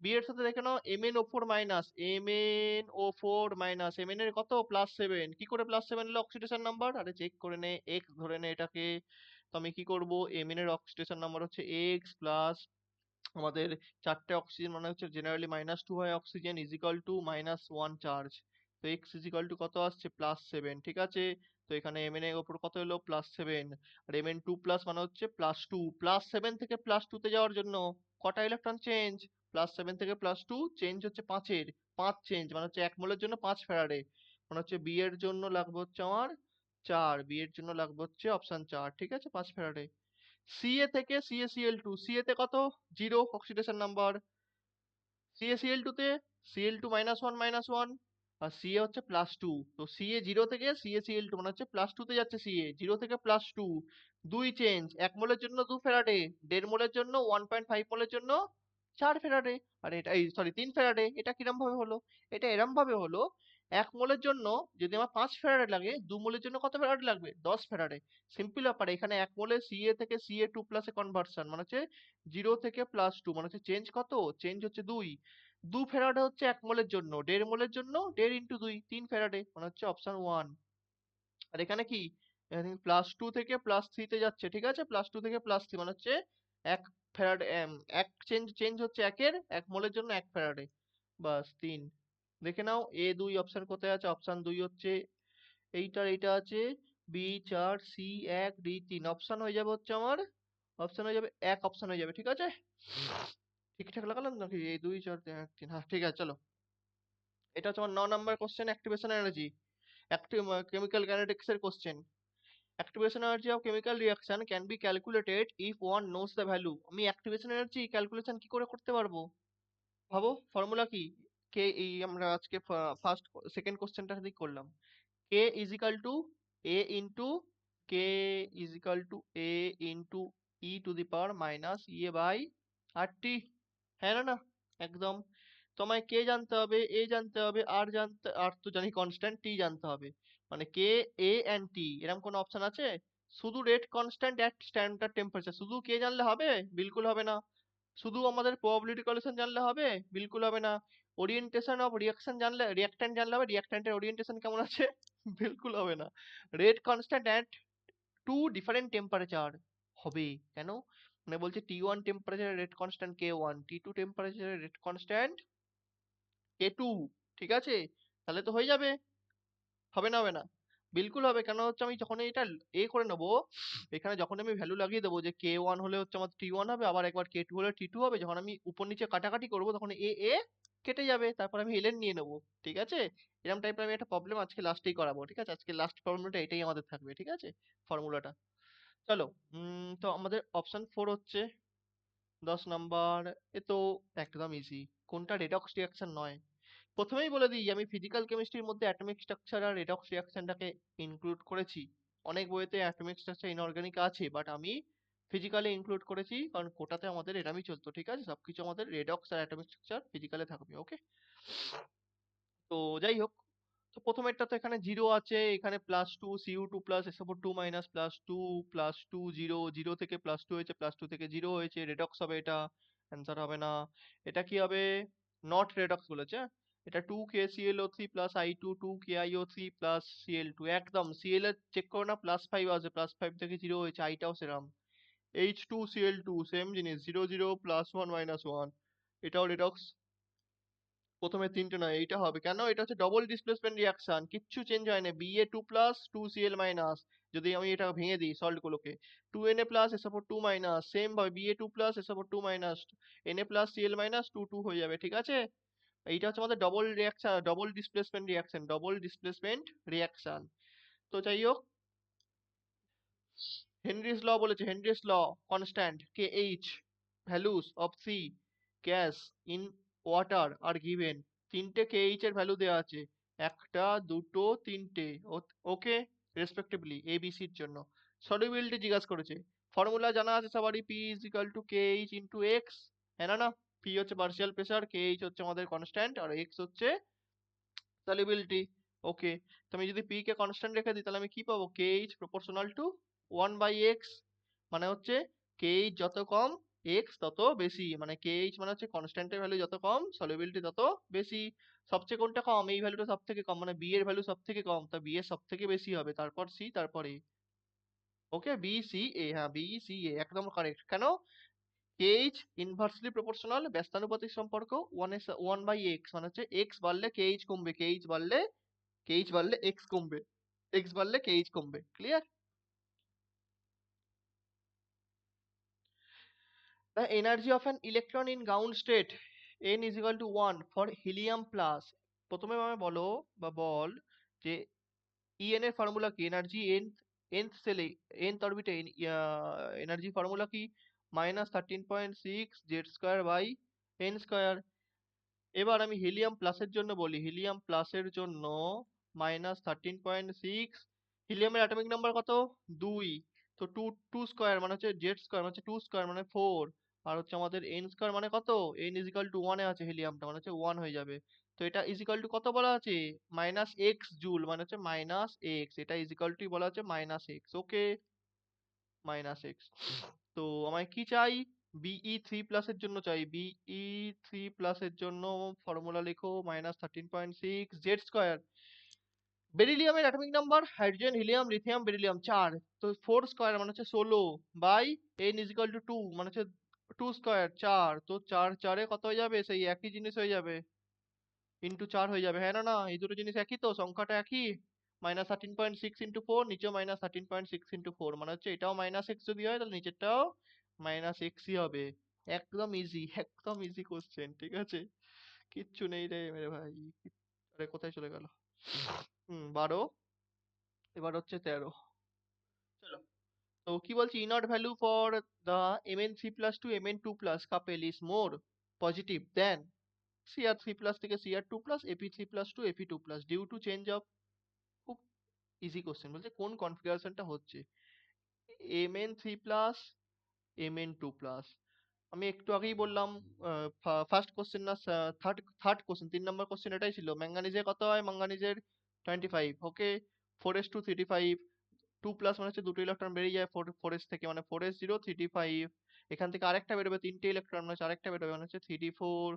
বি এর সাথে দেখে নাও MnO4 minus, MnO4 minus, Mn এর কত +7, কি করে +7 হলো অক্সিডেশন নাম্বার, আরে চেক করে নে, x ধরে নে এটাকে। তো আমি কি করব, Mn এর অক্সিডেশন নাম্বার হচ্ছে x প্লাস আমাদের 4টে অক্সিজেন মানে হচ্ছে জেনারেলি -2 হয় oxygen, is equal to -1 charge, তো এক্স ইজিক্যাল টু কত আসছে, +7, ঠিক আছে। তো এখানে mn এর ওপর কত এলো, +7, আর mn2 প্লাস মানে হচ্ছে +2, +7 থেকে +2 তে যাওয়ার জন্য কটা ইলেকট্রন চেঞ্জ, +7 থেকে +2 চেঞ্জ হচ্ছে 5-এর, 5 চেঞ্জ মানে হচ্ছে 1 মোলের জন্য 5 ফ্যারাডে, মানে হচ্ছে বি এর জন্য লাগবে হচ্ছে আমার 4, বি এর জন্য লাগবে হচ্ছে অপশন 4, ঠিক আছে, 5 ফ্যারাডে। সিএ থেকে CaCl2, সিএ তে কত, 0 অক্সিডেশন নাম্বার, CaCl2 তে Cl2 -1 আর Ca হচ্ছে +2, তো Ca 0 থেকে CaCl2 মানে হচ্ছে +2 তে যাচ্ছে, Ca 0 থেকে +2, 2 চেঞ্জ, 1 মোলের জন্য 2 ফ্যারাডে, 1.5 মোলের জন্য 1.5 মোলের জন্য 4 ফ্যারাডে, আর এটা এই সরি 3 ফ্যারাডে। এটা কিরম ভাবে হলো, এটা এরম ভাবে হলো, 1 মোলের জন্য যদি আমার 5 ফ্যারাডে লাগে, 2 মোলের জন্য কত ফ্যারাডে লাগবে, 10 ফ্যারাডে। সিম্পল ব্যাপার, এখানে 1 মোলে Ca থেকে Ca2 প্লাসে কনভার্সন মানে হচ্ছে 0 থেকে +2 মানে হচ্ছে চেঞ্জ কত, চেঞ্জ হচ্ছে 2, 2 ফ্যারাডে হচ্ছে 1 মোলের জন্য, 1.5 মোলের জন্য 1.5 ইন্টু 2, 3 ফ্যারাডে মানে হচ্ছে অপশন 1। আর এখানে কি, +2 থেকে +3 তে যাচ্ছে, ঠিক আছে, +2 থেকে +3 মানে হচ্ছে 1 ফ্যারাডে, এক চেঞ্জ, চেঞ্জ হচ্ছে 1 মোলের জন্য 1 ফ্যারাডে, বাস 3। দেখে নাও A2 অপশন কোথায় আছে, অপশন 2 হচ্ছে এইটার, এইটা আছে B4 C1 D3, অপশন হয়ে যাবে হচ্ছে আমার, অপশন হয়ে যাবে 1, অপশন হয়ে যাবে, ঠিক আছে। ঠিকঠাক লাগালাম নাকি, এই 2 4 1 3, হ্যাঁ ঠিক আছে চলো। এটা হচ্ছে আমার 9 নম্বর question, activation energy, chemical kinetics এর question. Activation energy of chemical reaction can be calculated if one knows the value. আমি অ্যাক্টিভেশন এনার্জি ক্যালকুলেশন কি করে করতে পারবো, ভাবো ফর্মুলা কি, কে, এই আমরা আজকে ফার্স্ট সেকেন্ড কোশ্চেনটা ঠিক করলাম, K is equal to A into, K is equal to A into E⁻⁻RT, হ্যাঁ না না, একদম। তোমায় কে জানতে হবে, এ জানতে হবে, আর জানতে, আর তো জানি কনস্ট্যান্ট, টি জানতে হবে, মানে কে, এ এন্ড টি, এরকম কোনো অপশন আছে, শুধু রেট কনস্ট্যান্ট এট স্ট্যান্ডার্ড টেম্পারেচার, শুধু কে জানলে হবে, বিলকুল হবে না। শুধু আমাদের প্রবাবিলিটি কলিশন জানলে হবে, বিলকুল হবে না। ওরিয়েন্টেশন অফ রিয়াকশন জানলে, রিয়াক্ট্যান্ট জানলে হবে, রিয়াক্ট্যান্টের ওরিয়েন্টেশন কেমন আছে, বিলকুল হবে না। রেট কনস্ট্যান্ট এট টু ডিফারেন্ট টেম্পারেচার হবে, কেন, মানে বলছে T1 temperature rate constant K1, T2 temperature rate constant K2, ঠিক আছে, তাহলে তো হয়ে যাবে, হবে না, হবে না, বিলকুল হবে। কেন হচ্ছে আমি যখন এটা এ করে নেবো, এখানে যখন আমি ভ্যালু লাগিয়ে দেবো যে K1 হলে হচ্ছে আমার T1 হবে, আবার একবার K2 হলে T2 হবে, যখন আমি উপর নিচে কাটাকাটি করবো তখন এ কেটে যাবে, তারপর আমি এলএন নিয়ে নেবো, ঠিক আছে। এরকম টাইপের আমি একটা প্রবলেম আজকে লাস্টেই করাবো, ঠিক আছে, আজকে লাস্ট ফর্মুলাটা এটাই আমাদের থাকবে, ঠিক আছে, ফর্মুলাটা। চলো, তো আমাদের অপশন 4 হচ্ছে 10 নম্বর, এ তো একদম ইজি, কোনটা রেডক্স রিঅ্যাকশন নয়। প্রথমেই বলে দিই, আমি ফিজিক্যাল কেমিস্ট্রির মধ্যে অ্যাটমিক স্ট্রাকচার আর রেডক্স রিঅ্যাকশনটাকে ইনক্লুড করেছি। অনেক বইতে অ্যাটমিক স্ট্রাকচার ইনঅর্গানিক আছে, বাট আমি ফিজিক্যালে ইনক্লুড করেছি, কারণ কোটাতে আমাদের এরমই চলতো, ঠিক আছে, সবকিছু আমাদের রেডক্স আর অ্যাটমিক স্ট্রাকচার ফিজিক্যালে থাকবে, ওকে। তো যাই হোক, তো প্রথমেরটা তো এখানে 0 আছে, এখানে +2 Cu2 প্লাস SO2 মাইনাস +2 0, 0 থেকে +2 হয়েছে, +2 থেকে 0 হয়েছে, রেডক্স হবে এটা, অ্যান্সার হবে না। এটা কি হবে, নট রেডক্স বলেছে, এটা 2KClO3 plus I2 2KiO3 plus Cl2, একদম Cl এর চেক করো না, +5 আছে, +5 থেকে 0 হয়েছে, আইটাও সেরাম। H2Cl2 সেম জিনিস, 0 0 +1 -1, এটাও রেডক্স। প্রথমে তিনটে নয়, এইটা হবে, কেন, এটা হচ্ছে ডবল ডিসপ্লেসমেন্ট রিঅ্যাকশন, কিচ্ছু চেঞ্জ হয় না, Ba2 প্লাস 2Cl মাইনাস, যদি আমি এটা ভেঙে দিই সল্ট গুলোকে, 2Na plus SO2 minus, same ভাবে Ba2 plus SO2 minus, Na plus Cl minus 2 2 হয়ে যাবে, ঠিক আছে। এইটা হচ্ছে আমাদের double reaction, double displacement reaction. তো যাই হোক, হেনরিস ল বলেছে, Henry's law, constant KH, values of C gas in water are given, তিনটে KH এর ভ্যালু দেওয়া আছে, একটা, দুটো, তিনটে, ওকে, রেসপেক্টিভলি ABCর জন্য। সলিউবিলিটি জিজ্ঞাসা করেছে, ফর্মুলা জানা আছে সবারই, P is equal two KH into x, হ্যাঁ না না, P হচ্ছে পার্শিয়াল প্রেসার, KH হচ্ছে আমাদের কনস্ট্যান্ট, আর X হচ্ছে সলিউবিলিটি, ওকে। তো আমি যদি P কে কনস্ট্যান্ট রেখে দিই, তাহলে আমি কি পাবো, KH প্রপোর্শনাল টু 1/x, মানে হচ্ছে KH যত কম x তত বেশি, মানে KH মানে হচ্ছে কনস্ট্যান্টের ভ্যালু যত কম সলিউবিলিটি তত বেশি। সবচেয়ে কোনটা কম, এই ভ্যালুটা সব থেকে কম, মানে B এর ভ্যালু সব থেকে কম, তা B এর সব থেকে বেশি হবে, তারপর C, তারপর A, ওকে, BCA, হ্যাঁ BCA একদম কারেক্ট। কেন, KH ইনভার্সলি প্রপোর্শনাল, ব্যস্তানুপাতিক সম্পর্ক, 1/x, মানে হচ্ছে x বাড়লে KH কমবে, KH বাড়লে কেইচ বাড়লে এক্স কমবে, এক্স বাড়লে কেইচ কমবে। Clear? The energy of an electron in ground state n is equal to 1 for helium plus, প্রথমে আমায় বলো বা বল যে En এর ফর্মুলা কি, এনার্জি nth সেলে nth অরবিটে এনার্জি ফর্মুলা কি, -13.6 z² বাই n²। এবার আমি হিলিয়াম প্লাসের জন্য বলি, হিলিয়াম প্লাসের জন্য -13.6, হিলিয়ামের অ্যাটমিক নাম্বার কত, 2, তো টু টু স্কোয়ার মানে হচ্ছে z² মানে হচ্ছে 2² মানে 4, আর হচ্ছে আমাদের n² মানে কত, n ইজ ইকাল টু 1 এ আছে হিলিয়ামটা মানে হচ্ছে 1 হয়ে যাবে। তো এটা ইজ ইকাল টু কত বলা আছে, -x জুল মানে হচ্ছে -x, এটা ইজ ইকাল টু বলা আছে -x। ওকে, -x। তো আমায় কি চাই, Be3+ এর জন্য চাই, Be3+ এর জন্য ফর্মুলা লেখো -13.6 z²। বেরিলিয়ামের atomic number, hydrogen helium lithium beryllium 4, তো 4² মানে হচ্ছে 16 by n is equal to 2 মানে হচ্ছে 2², 4, তো 4 4 কত হয়ে যাবে, সেই একই জিনিস হয়ে যাবে, ইন্টু 4 হয়ে যাবে, হ্যাঁ না না, এই দুটো জিনিস একই তো, সংখ্যাটা একই। -13.6 × 4 নিচেও -13.6 × 4 মানে হচ্ছে এটাও -x যদি হয় তাহলে নিচেরটাও -xই হবে। একদম ইজি, একদম ইজি কোশ্চেন, ঠিক আছে, কিচ্ছু নেই রে মেরে ভাই। আরে কোথায় চলে গেল, 12, এবার হচ্ছে 13। চলো, তো কি বলছি, ইনট value for the Mn3+ to Mn2+ couple is more positive than Cr3+ থেকে Cr2+, Ap3+ to Ap2+ due to change of, খুব ইজি কোশ্চেন, বলছে কোন কনফিগারেশনটা হচ্ছে Mn3+, Mn2+। আমি একটু আগেই বললাম, ফার্স্ট কোশ্চেন না, থার্ড থার্ড কোশ্চেন, 3 নম্বর কোশ্চেন এটাই ছিল, ম্যাঙ্গানিজের কত হয়, ম্যাঙ্গানিজের 25, ওকে, 4s2 3d5, 2+ মানে হচ্ছে দুটো ইলেকট্রন বেরিয়ে যায় 4s থেকে, মানে 4s0 3d5, এখান থেকে আরেকটা বেরোবে 3টে ইলেকট্রন মানে হচ্ছে আরেকটা বেরোবে মানে হচ্ছে 3d4,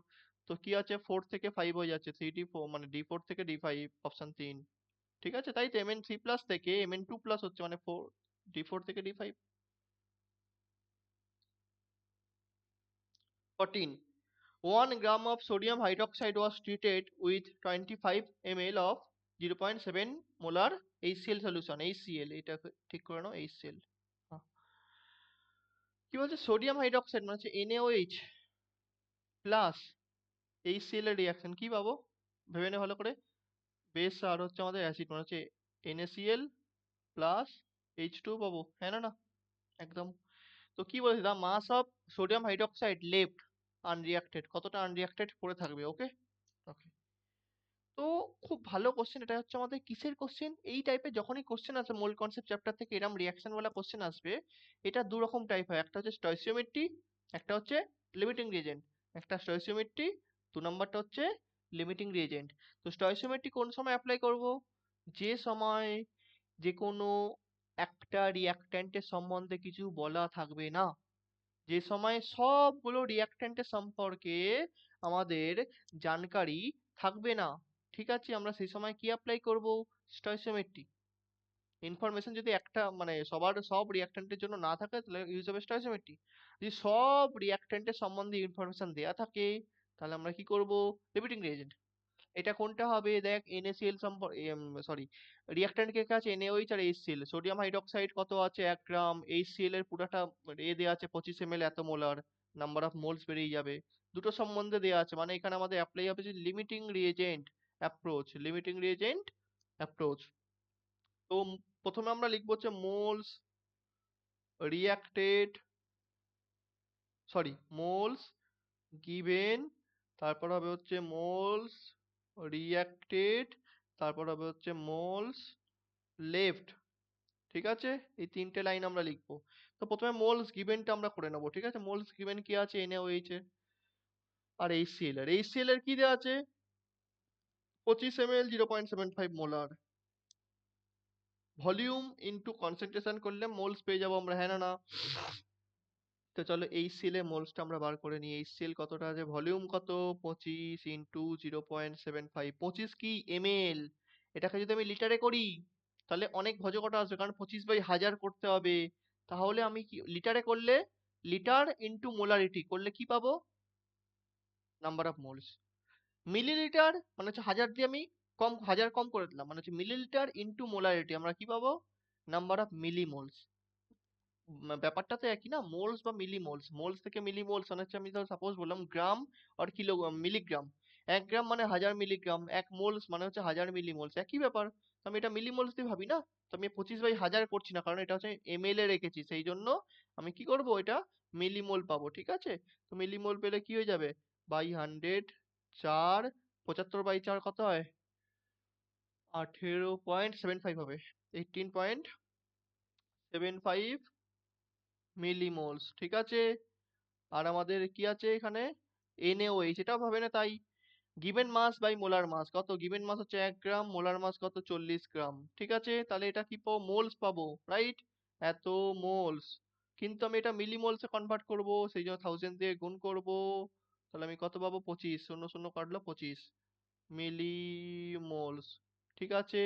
তো কি আছে 4 থেকে 5 হয়ে যাচ্ছে 3d4 মানে d4 থেকে d5, অপশন 3, ঠিক আছে, তাই তো Mn3+ থেকে Mn2+ হচ্ছে মানে 4, d4 থেকে d5। 14, 1 gram of sodium hydroxide was treated with 25 ml of 0.7 molar HCl solution, HCl এটা ঠিক করে নাও, HCl। হ্যাঁ। কি বলছে, সোডিয়াম হাইড্রোক্সাইড মানে হচ্ছে NaOH প্লাস HCl এর রিয়াকশন কি পাবো, ভেবে নে ভালো করে, বেস আর হচ্ছে আমাদের অ্যাসিড মানে হচ্ছে NaCl প্লাস H2 পাবো, হ্যাঁ না না, একদম। তো কি বলছি, দা মাস অফ সোডিয়াম হাইড্রোক্সাইড লেফট আনরিয়াক্টেড, কতটা আনরিয়াক্টেড পড়ে থাকবে, ওকে ওকে। তো খুব ভালো কোশ্চেন, এটা হচ্ছে আমাদের কিসের কোশ্চেন, এই টাইপের যখনই কোশ্চেন আসে মোল কনসেপ্ট চ্যাপ্টার থেকে এরকম রিয়াকশন ওয়ালা কোশ্চেন আসবে, এটা দু রকম টাইপ হয়, একটা হচ্ছে স্টয়চিওমেট্রি, একটা হচ্ছে লিমিটিং রিএজেন্ট, একটা স্টয়চিওমেট্রি, 2 নম্বরটা হচ্ছে লিমিটিং রিএজেন্ট। তো স্টয়চিওমেট্রি কোন সময় অ্যাপ্লাই করব, যে সময় যে কোনো একটা রিয়াক্ট্যান্টের সম্বন্ধে কিছু বলা থাকবে না, যে সময় সবগুলো রিয়াক্ট্যান্টের সম্পর্কে আমাদের জানকারি থাকবে না, ঠিক আছে, আমরা সেই সময় কি অ্যাপ্লাই করব, স্টয়চিওমেট্রি। ইনফরমেশন যদি একটা মানে সব রিয়াক্ট্যান্টের জন্য না থাকে তাহলে ইউজ হবে স্টয়চিওমেট্রি, যদি সব রিয়াক্ট্যান্টের সম্বন্ধে ইনফরমেশন দেয়া থাকে তাহলে আমরা কি করব, লিমিটিং রিএজেন্ট। এটা কোনটা হবে, দেখ NaCl সরি, রিয়াক্ট্যান্ট কে আছে NaOH আর HCl, সোডিয়াম হাইড্রোক্সাইড কত আছে 1 গ্রাম, HCl এর পুরাটা দেয়া আছে 25 ml এত মোলার, নাম্বার অফ মোলস বেরিয়ে যাবে, দুটো সম্বন্ধে দেয়া আছে, মানে এখানে আমাদের অ্যাপ্লাই হবে যে limiting reagent approach, limiting reagent approach. তো প্রথমে আমরা লিখবো হচ্ছে moles reacted, sorry moles given, তারপর হবে হচ্ছে মোলস রিয়াক্টেড, তারপর হবে হচ্ছে মোলস লেফট, ঠিক আছে, এই 3টে লাইন আমরা লিখবো। তো প্রথমে মোলস গিভেনটা আমরা করে নেবো, ঠিক আছে, মোলস গিভেন কি আছে, NaOH এর আর HCl এর, HCl এর কি দেওয়া আছে 25 ml 0.75 molar, volume into concentration করলে মোলস পেয়ে যাবো আমরা, হ্যাঁ না না। তো চলো HCl এর মোলসটা আমরা বার করে নিই, HCl কতটা আছে, ভলিউম কত 25 ইনটু 0.75, 25 কি ml, এটাকে যদি আমি লিটারে করি তাহলে অনেক ভজকটা আসবে, কারণ 25/1000 করতে হবে, তাহলে আমি কি লিটারে করলে, লিটার ইনটু মোলারিটি করলে কি পাবো, নাম্বার অফ মোলস, মিলিলিটার মানে হচ্ছে 1000 দিয়ে আমি কম, 1000 কম করে দিলাম, মানে হচ্ছে মিলিলিটার ইন্টু মোলারিটি, আমরা কি পাবো? Number of মিলিমোলস। ব্যাপারটা তো একই না, মোলস বা মিলিমোলস, মোলস থেকে মিলিমোলস মানে হচ্ছে, আমি ধর সাপোজ বললাম গ্রাম আর কিলোগ্রাম, মিলিগ্রাম। 1 গ্রাম মানে 1000 মিলিগ্রাম, 1 মোলস মানে হচ্ছে 1000 মিলিমোলস, একই ব্যাপার। তো আমি এটা মিলিমোলস দিয়ে ভাবি না, তো আমি 25/1000 করছি না, কারণ এটা হচ্ছে ml এ রেখেছি, সেই জন্য আমি কি করব, এটা মিলিমোল পাবো, ঠিক আছে? তো মিলিমোল পেলে কি হয়ে যাবে, বাই 100, 4, 75/4 কত হয়? 18.75 হবে, 18.75 মিলিমোলস, ঠিক আছে? আর আমাদের কি আছে এখানে, NaOH, এটাও ভাবে না তাই। Given mass by molar mass কত, গিভেন মাস হচ্ছে 1 গ্রাম, মোলার মাস কত, 40 গ্রাম, ঠিক আছে? তাহলে এটা কি পাবো, মোলস পাবো, রাইট? এত মোলস। কিন্তু আমি এটা মিলিমোলসে কনভার্ট করব, সেই জন্য 1000 দিয়ে গুণ করব। তাহলে আমি কত পাবো, 25, শূন্য শূন্য কাটলো 25 মিলিমোলস, ঠিক আছে?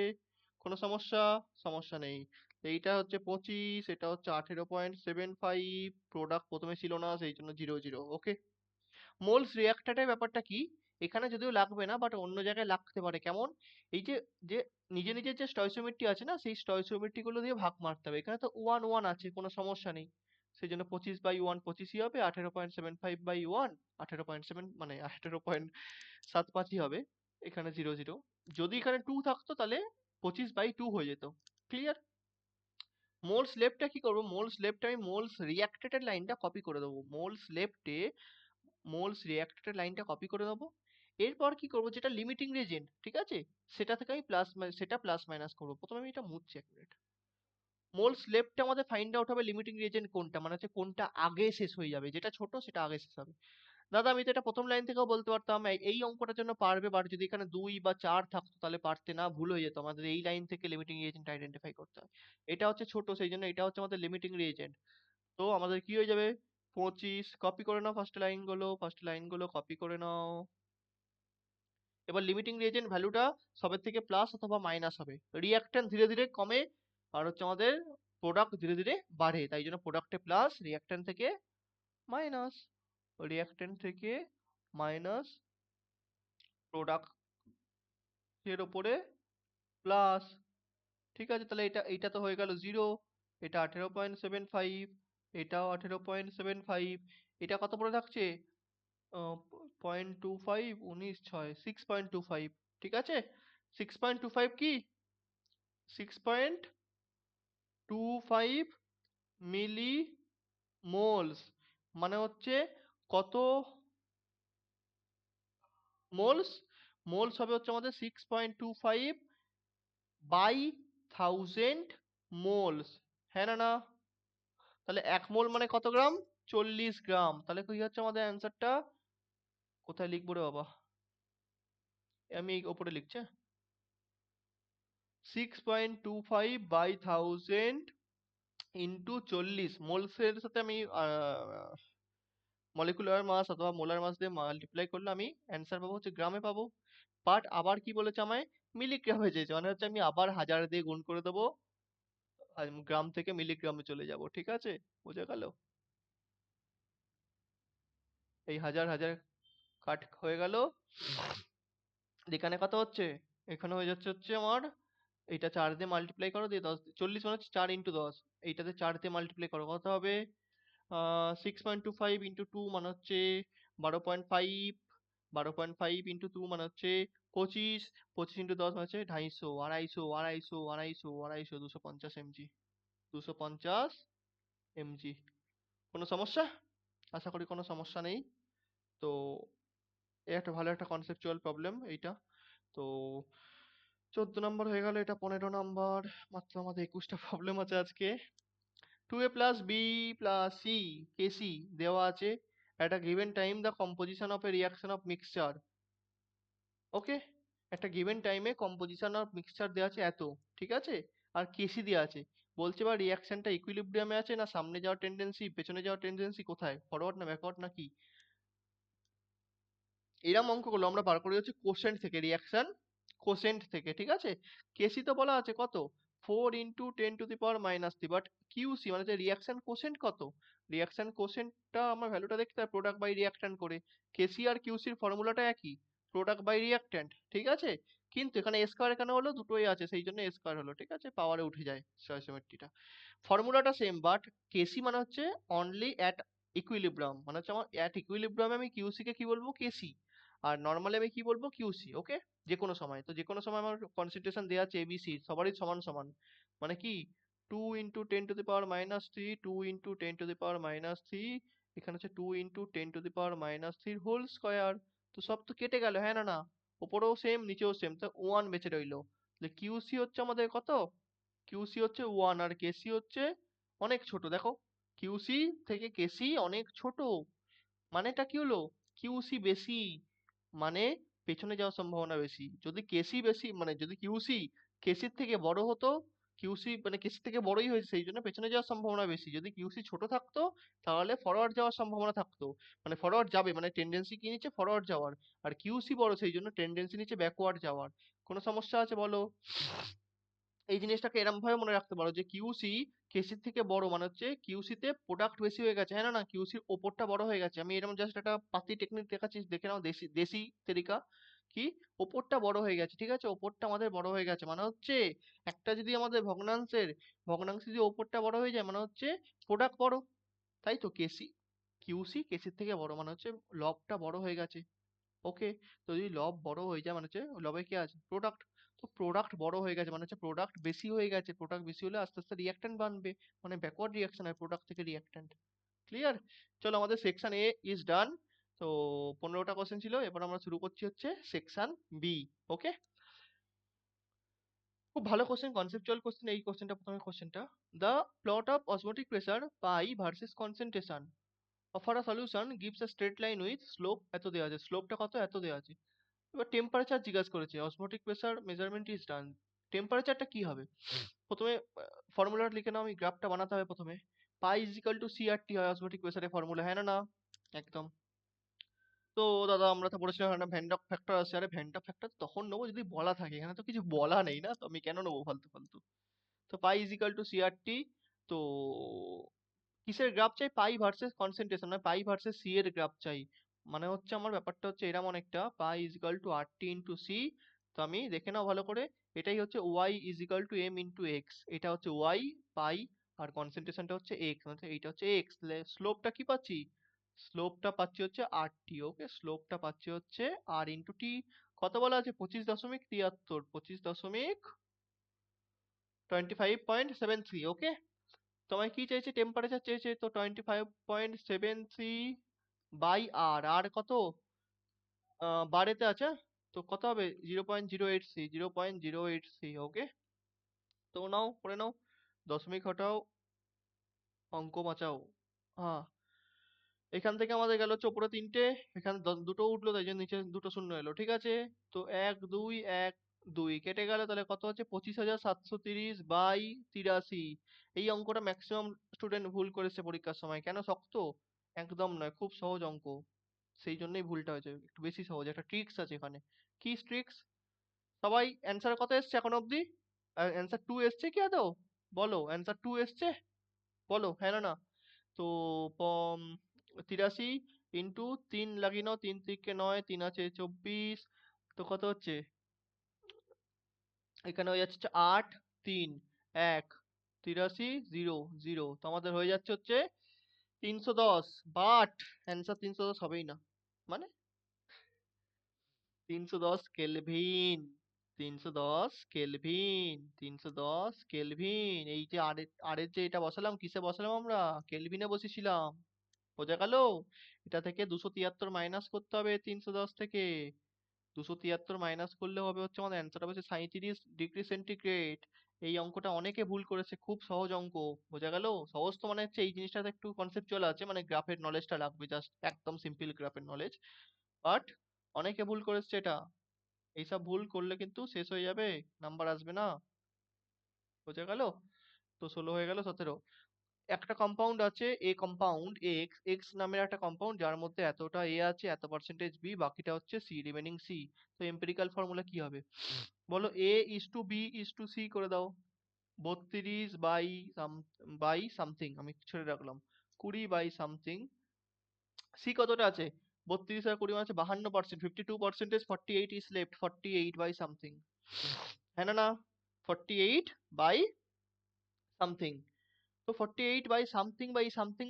কোনো সমস্যা? সমস্যা নেই। এইটা হচ্ছে 25, এটা হচ্ছে 18.75, প্রোডাক্ট প্রথমে ছিল না সেই জন্য 00, ওকে? মোলস রিঅ্যাক্টরের ব্যাপারটা কি, এখানে যদিও লাগবে না বাট অন্য জায়গায় লাগতে পারে, কেমন? এই যে যে নিজে নিজের যে স্টয়চিওমেট্রি আছে না, সেই স্টয়চিওমেট্রি গুলো দিয়ে ভাগ মারতে হবে, এখানে তো 1 1 আছে, কোনো সমস্যা নেই। সেই জন্য 25/1 25ই হবে, 18.75/1 18.7, মানে 18.75ই হবে, এখানে 00। যদি এখানে 2 থাকতো তাহলে 25/2 হয়ে যেত। ক্লিয়ার? মোলস লেফটে কি করবো, মোলস লেফটে আমি মোলস রিঅ্যাক্টেটের লাইনটা কপি করে দেবো, মোলস লেফটে মোলস রিঅ্যাক্টেটের লাইনটা কপি করে দেবো। এরপর কি করবো, যেটা লিমিটিং রিজেন্ট, ঠিক আছে, সেটা থেকে আমি সেটা প্লাস মাইনাস করবো। প্রথমে আমি এটা মুছছি, 1 মিনিট। মোলস লেফটে আমাদের ফাইন্ড আউট হবে লিমিটিং রিজেন্ট কোনটা, মানে হচ্ছে কোনটা আগে শেষ হয়ে যাবে, যেটা ছোট সেটা আগে শেষ হবে। দাদা আমি তো এটা প্রথম লাইন থেকেও বলতে পারতাম, এই অঙ্কটার জন্য পারবে, বাট যদি এখানে 2 বা 4 থাকতো তাহলে পারতে না, ভুল হয়ে যেত, আমাদের এই লাইন থেকে লিমিটিং রিজেন্ট আইডেন্টিফাই করতে হয়। এটা হচ্ছে ছোট, সেই জন্য এটা হচ্ছে আমাদের লিমিটিং রিজেন্ট। তো আমাদের কি হয়ে যাবে, 25, কপি করে নাও ফার্স্ট লাইনগুলো কপি করে নাও। এবার লিমিটিং রিয়েজেন্ট ভ্যালুটা সবের থেকে প্লাস অথবা মাইনাস হবে, রিঅ্যাকট্যান্ট ধীরে ধীরে কমে, আর হচ্ছে আমাদের প্রোডাক্ট ধীরে ধীরে বাড়ে, তাই জন্য প্রোডাক্টে প্লাস, রিঅ্যাকট্যান্ট থেকে মাইনাস, রিঅ্যাকট্যান্ট থেকে মাইনাস, প্রোডাক্টের ওপরে প্লাস, ঠিক আছে? তাহলে এটা তো হয়ে গেল 0, এটা 18.75, এটাও 18.75, এটা কত পড়ে থাকছে, 0.25, 19 6, 6.25, ঠিক আছে? 6.25 কি, 6.25 মিলি মোলস, মানে হচ্ছে কত মোলস, মোলস হবে হচ্ছে আমাদের 6.25 বাই 1000 মোলস, হ্যাঁ না না? তাহলে 1 মোল মানে কত গ্রাম, 40 গ্রাম। তাহলে কি হচ্ছে আমাদের অ্যান্সারটা, কোথায় লিখবো রে বাবা, আমি এই ওপরে লিখছি, 6.25/1000 ইন্টু 40, মোলসের সাথে আমি মলিকুলার মাস অথবা মোলার মাস দিয়ে মাল্টিপ্লাই করলে আমি অ্যান্সার পাবো হচ্ছে গ্রামে পাবো। বাট আবার কি বলেছে আমায়, মিলিগ্রামে চেয়েছে, মানে হচ্ছে আমি আবার 1000 দিয়ে গুণ করে দেবো, আর গ্রাম থেকে মিলিগ্রামে চলে যাব, ঠিক আছে? বোঝা গেল? এই 1000 কাট হয়ে গেল, এখানে কত হচ্ছে, এখানে হয়ে যাচ্ছে হচ্ছে আমার, এইটা 4 দিয়ে মাল্টিপ্লাই করো, দিয়ে 10, 40 মানে হচ্ছে 4 × 10, এইটাতে 4 দিয়ে মাল্টিপ্লাই করো, কত হবে, 6.25 × 2 মানে হচ্ছে 12.5, 12.5 × 2 মানে হচ্ছে 25, 25 × 10 মানে হচ্ছে 250, 250, 250, 250, 250 mg, 250 mg। কোনো সমস্যা? আশা করি কোনো সমস্যা নেই। তো এই একটা ভালো একটা কনসেপচুয়াল প্রবলেম এইটা। তো 14 নম্বর হয়ে গেল, এটা 15 নম্বর, মাত্র আমাদের 21টা প্রবলেম আছে আজকে। 2a plus b plus c, kc দেওয়া আছে, at a given time the composition of a reaction of mixture, ওকে? একটা given time A composition of mixture দেওয়া আছে এত, ঠিক আছে? আর kc দেওয়া আছে, বলছে বা রিয়াকশনটা ইকুইলিব্রিয়ামে আছে না সামনে যাওয়ার টেন্ডেন্সি, পেছনে যাওয়ার টেন্ডেন্সি, কোথায়, ফরওয়ার্ড না ব্যাকওয়ার্ড না কি? এরম অঙ্কগুলো আমরা বার করি হচ্ছে কোশেন্ট থেকে, রিয়াকশন কোশেন্ট থেকে, ঠিক আছে? কেসি তো বলা আছে কত, 4 × 10⁻³ বাট কিউসি মানে যে রিয়াকশন কোশেন্ট কত, রিয়াকশন কোশেন্টটা আমার ভ্যালুটা দেখতে হয় প্রোডাক্ট বাই রিয়াক্ট্যান্ট করে, কেসি আর কিউসির ফর্মুলাটা একই, প্রোডাক্ট বাই রিয়াক্ট্যান্ট, ঠিক আছে? কিন্তু এখানে a স্কয়ার কেন হলো, দুটোই আছে সেই জন্য a স্কয়ার হলো, ঠিক আছে, পাওয়ারে উঠে যায় স্টয়চিওমেট্রিটা। ফর্মুলাটা সেম, বাট কেসি মানে হচ্ছে অনলি অ্যাট ইকুইলিব্রিয়াম, মানে হচ্ছে আমার অ্যাট ইকুইলিব্রিয়ামে আমি কিউসি কে কি বলবো, কেসি। আর নর্মালি আমি কি বলবো, কিউসি। ওকে, যে কোনো সময়, তো যে কোনো সময় আমার কনসেন্ট্রেশন দেওয়া আছে এবিসি সবারই সমান সমান, মানে কি 2 × 10⁻³ 2 × 10⁻³ এখানে হচ্ছে 2 × 10⁻³ হোল স্কয়ার। তো সব তো কেটে গেল, হ্যাঁ না না, ওপরেও সেম নিচেও সেম, তো ওয়ান বেঁচে রইলো। কিউসি হচ্ছে আমাদের কত, কিউসি হচ্ছে ওয়ান, আর কেসি হচ্ছে অনেক ছোট। দেখো, কিউসি থেকে কেসি অনেক ছোট, মানেটা কি হলো, কিউসি বেশি, মানে পেছনে যাওয়ার সম্ভাবনা বেশি। যদি কেসি বেশি, মানে যদি কিউসি কেসির থেকে বড় হতো, কিউসি মানে কেসির থেকে বড়ই হয়েছে সেই জন্য পেছনে যাওয়ার সম্ভাবনা বেশি। যদি কিউসি ছোট থাকতো তাহলে ফরওয়ার্ড যাওয়ার সম্ভাবনা থাকতো, মানে ফরওয়ার্ড যাবে, মানে টেন্ডেন্সি কি নিচ্ছে, ফরওয়ার্ড যাওয়ার। আর কিউসি বড় সেই জন্য টেন্ডেন্সি নিচ্ছে ব্যাকওয়ার্ড যাওয়ার। কোনো সমস্যা আছে বলো? এই জিনিসটাকে এরম ভাবে মনে রাখতে পারো যে কিউসি কেসির থেকে বড়, মানে হচ্ছে কিউসি তে প্রোডাক্ট বেশি হয়ে গেছে, হ্যাঁ না না, কিউসির ওপরটা বড় হয়ে গেছে। আমি এরকম জাস্ট একটা পাতি টেকনিক দেখাচ্ছি, দেখে নাও, দেশি দেশি তরিকা। কি, ওপরটা বড় হয়ে গেছে, ঠিক আছে, ওপরটা আমাদের বড় হয়ে গেছে, মানে হচ্ছে একটা যদি আমাদের ভগ্নাংশ যদি ওপরটা বড় হয়ে যায় মানে হচ্ছে প্রোডাক্ট বড়, তাই তো। কিউসি কেসির থেকে বড় মানে হচ্ছে লবটা বড় হয়ে গেছে। ওকে, তো যদি লব বড় হয়ে যায় মানে হচ্ছে লবে কি আছে, প্রোডাক্ট। তো প্রোডাক্ট বড় হয়ে গেছে মানে হচ্ছে প্রোডাক্ট বেশি হয়ে গেছে, প্রোডাক্ট বেশি হলে আস্তে আস্তে রিয়াক্ট্যান্ট বানবে, মানে ব্যাকওয়ার্ড রিয়াকশন হয় প্রোডাক্ট থেকে রিয়াক্ট্যান্ট। ক্লিয়ার? চলো, আমাদের সেকশন এ ইজ ডান। তো 15টা কোশ্চেন ছিল, এবার আমরা শুরু করছি হচ্ছে সেকশন বি। ওকে, খুব ভালো কোশ্চেন, কনসেপচুয়াল কোশ্চেন এই কোশ্চেনটা, প্রথমে কোশ্চেনটা, the plot of osmotic pressure pi versus concentration offer a solution gives a straight line with slope, এত দেওয়া আছে, স্লোপটা কত, এত দেওয়া আছে। এবার টেম্পারেচার জিজ্ঞাসা করেছে, osmotic pressure measurement is done, টেম্পারেচারটা কি হবে। প্রথমে ফর্মুলাটা লিখে নাও, আমি গ্রাফটা বানাতে হবে প্রথমে। পাই ইজ ইকাল টু সিআরটি হয় অসমোটিক প্রেসারের ফর্মুলা, হ্যাঁ না না, একদম। তো দাদা আমরা তো পড়েছিলাম একটা ভ্যান ডক ফ্যাক্টর আছে, আরে ভ্যান ডক ফ্যাক্টর তখন নেবো যদি বলা থাকে, এখানে তো কিছু বলা নেই না, তো আমি কেন নেবো ফালতু ফালতু। তো pi is equal to C R T. তো কিসের গ্রাফ চাই, পাই ভার্সেস কনসেন্ট্রেশন, মানে পাই ভার্সেস সি এর গ্রাফ চাই। মানে হচ্ছে আমার ব্যাপারটা হচ্ছে এরকম অনেকটা, pi is equal to R T into C. তো আমি দেখে নাও ভালো করে, এটাই হচ্ছে Y is equal to M into X, এটা হচ্ছে ওয়াই পাই, আর কনসেন্ট্রেশনটা হচ্ছে এক্স, মানে এইটা হচ্ছে এক্স। স্লোপটা কি পাচ্ছি, স্লোপটা পাচ্ছি হচ্ছে আর টি। ওকে, স্লোপটা পাচ্ছি হচ্ছে আর ইন্টু টি। কত বলা আছে, 25.73, 25.25.73। ওকে, তোমায় কি চেয়েছে, টেম্পারেচার চেয়েছে, তো 25.73 বাই আর, আর কত, বারেতে আছে, তো কত হবে, 0.083, 0.083। ওকে, তো নাও করে নাও, দশমিক হটাও, অঙ্ক বাঁচাও। হ্যাঁ, এখান থেকে আমাদের গেল হচ্ছে উপরে তিনটে, এখানে দুটো উঠলো তাই জন্য নিচে দুটো শূন্য এলো, ঠিক আছে। তো 1 2 1 2 কেটে গেল, তাহলে কত হচ্ছে, 25,730 বাই 83। এই অঙ্কটা ম্যাক্সিমাম স্টুডেন্ট ভুল করেছে পরীক্ষার সময়, কেন শক্ত, একদম নয়, খুব সহজ অঙ্ক, সেই জন্যই ভুলটা হয়েছে, একটু বেশি সহজ, একটা ট্রিক্স আছে এখানে। কি ট্রিক্স, সবাই অ্যান্সার কত এসছে এখন অবধি, অ্যান্সার 2 এসছে কি আদৌ, বলো অ্যান্সার 2 এসছে, বলো হ্যাঁ না না। তো 83 ইন্টু 3 লাগিয়ে নাও, 3 × 3 = 9, 3 আছে 24, তো কত হচ্ছে, এখানে হয়ে যাচ্ছে 8 3 1 83 0 0, তো আমাদের হয়ে যাচ্ছে হচ্ছে 310। বাট অ্যান্সার 310 হবেই না, মানে 310 কেলভিন, 310 কেলভিন, 310 কেলভিন। এই যে আরের যে এটা বসালাম, কিসে বসালাম আমরা, কেলভিনে বসেছিলাম, বোঝা গেল। এটা থেকে 273 মাইনাস করতে হবে 310 থেকে, 273 মাইনাস করলে হবে হচ্ছে আমাদের অ্যান্সার হবে 37 ডিগ্রি সেন্টিগ্রেড। এই অঙ্কটা অনেকে ভুল করেছে, খুব সহজ অঙ্ক, বোঝা গেল। সহজ তো মানে হচ্ছে এই জিনিসটাতে একটু কনসেপচুয়াল আছে, মানে গ্রাফের নলেজটা লাগবে, জাস্ট একদম সিম্পল গ্রাফের নলেজ, বাট অনেকে ভুল করেছে এটা। এইসব ভুল করলে কিন্তু শেষ হয়ে যাবে, নাম্বার আসবে না, বোঝা গেল। তো 16 হয়ে গেল, 17। একটা কম্পাউন্ড আছে এ কম্পাউন্ড, এক্স এক্স নামের একটা কম্পাউন্ড, যার মধ্যে এতটা এ আছে, এত পার্সেন্টেজ বি, বাকিটা হচ্ছে সি, রিমেনিং সি। তো এম্পিরিক্যাল ফর্মুলা কি হবে, বলো, A is to B is to C করে দাও। 32 বাই সামথিং আমি ছেড়ে রাখলাম, 20 বাই সামথিং। সি কতটা আছে, 32 আর 20 মানে হচ্ছে 52%, 52% 48 is left, 48 by something, হ্যাঁ না না, 48 by something। তো 48 বাই সামথিং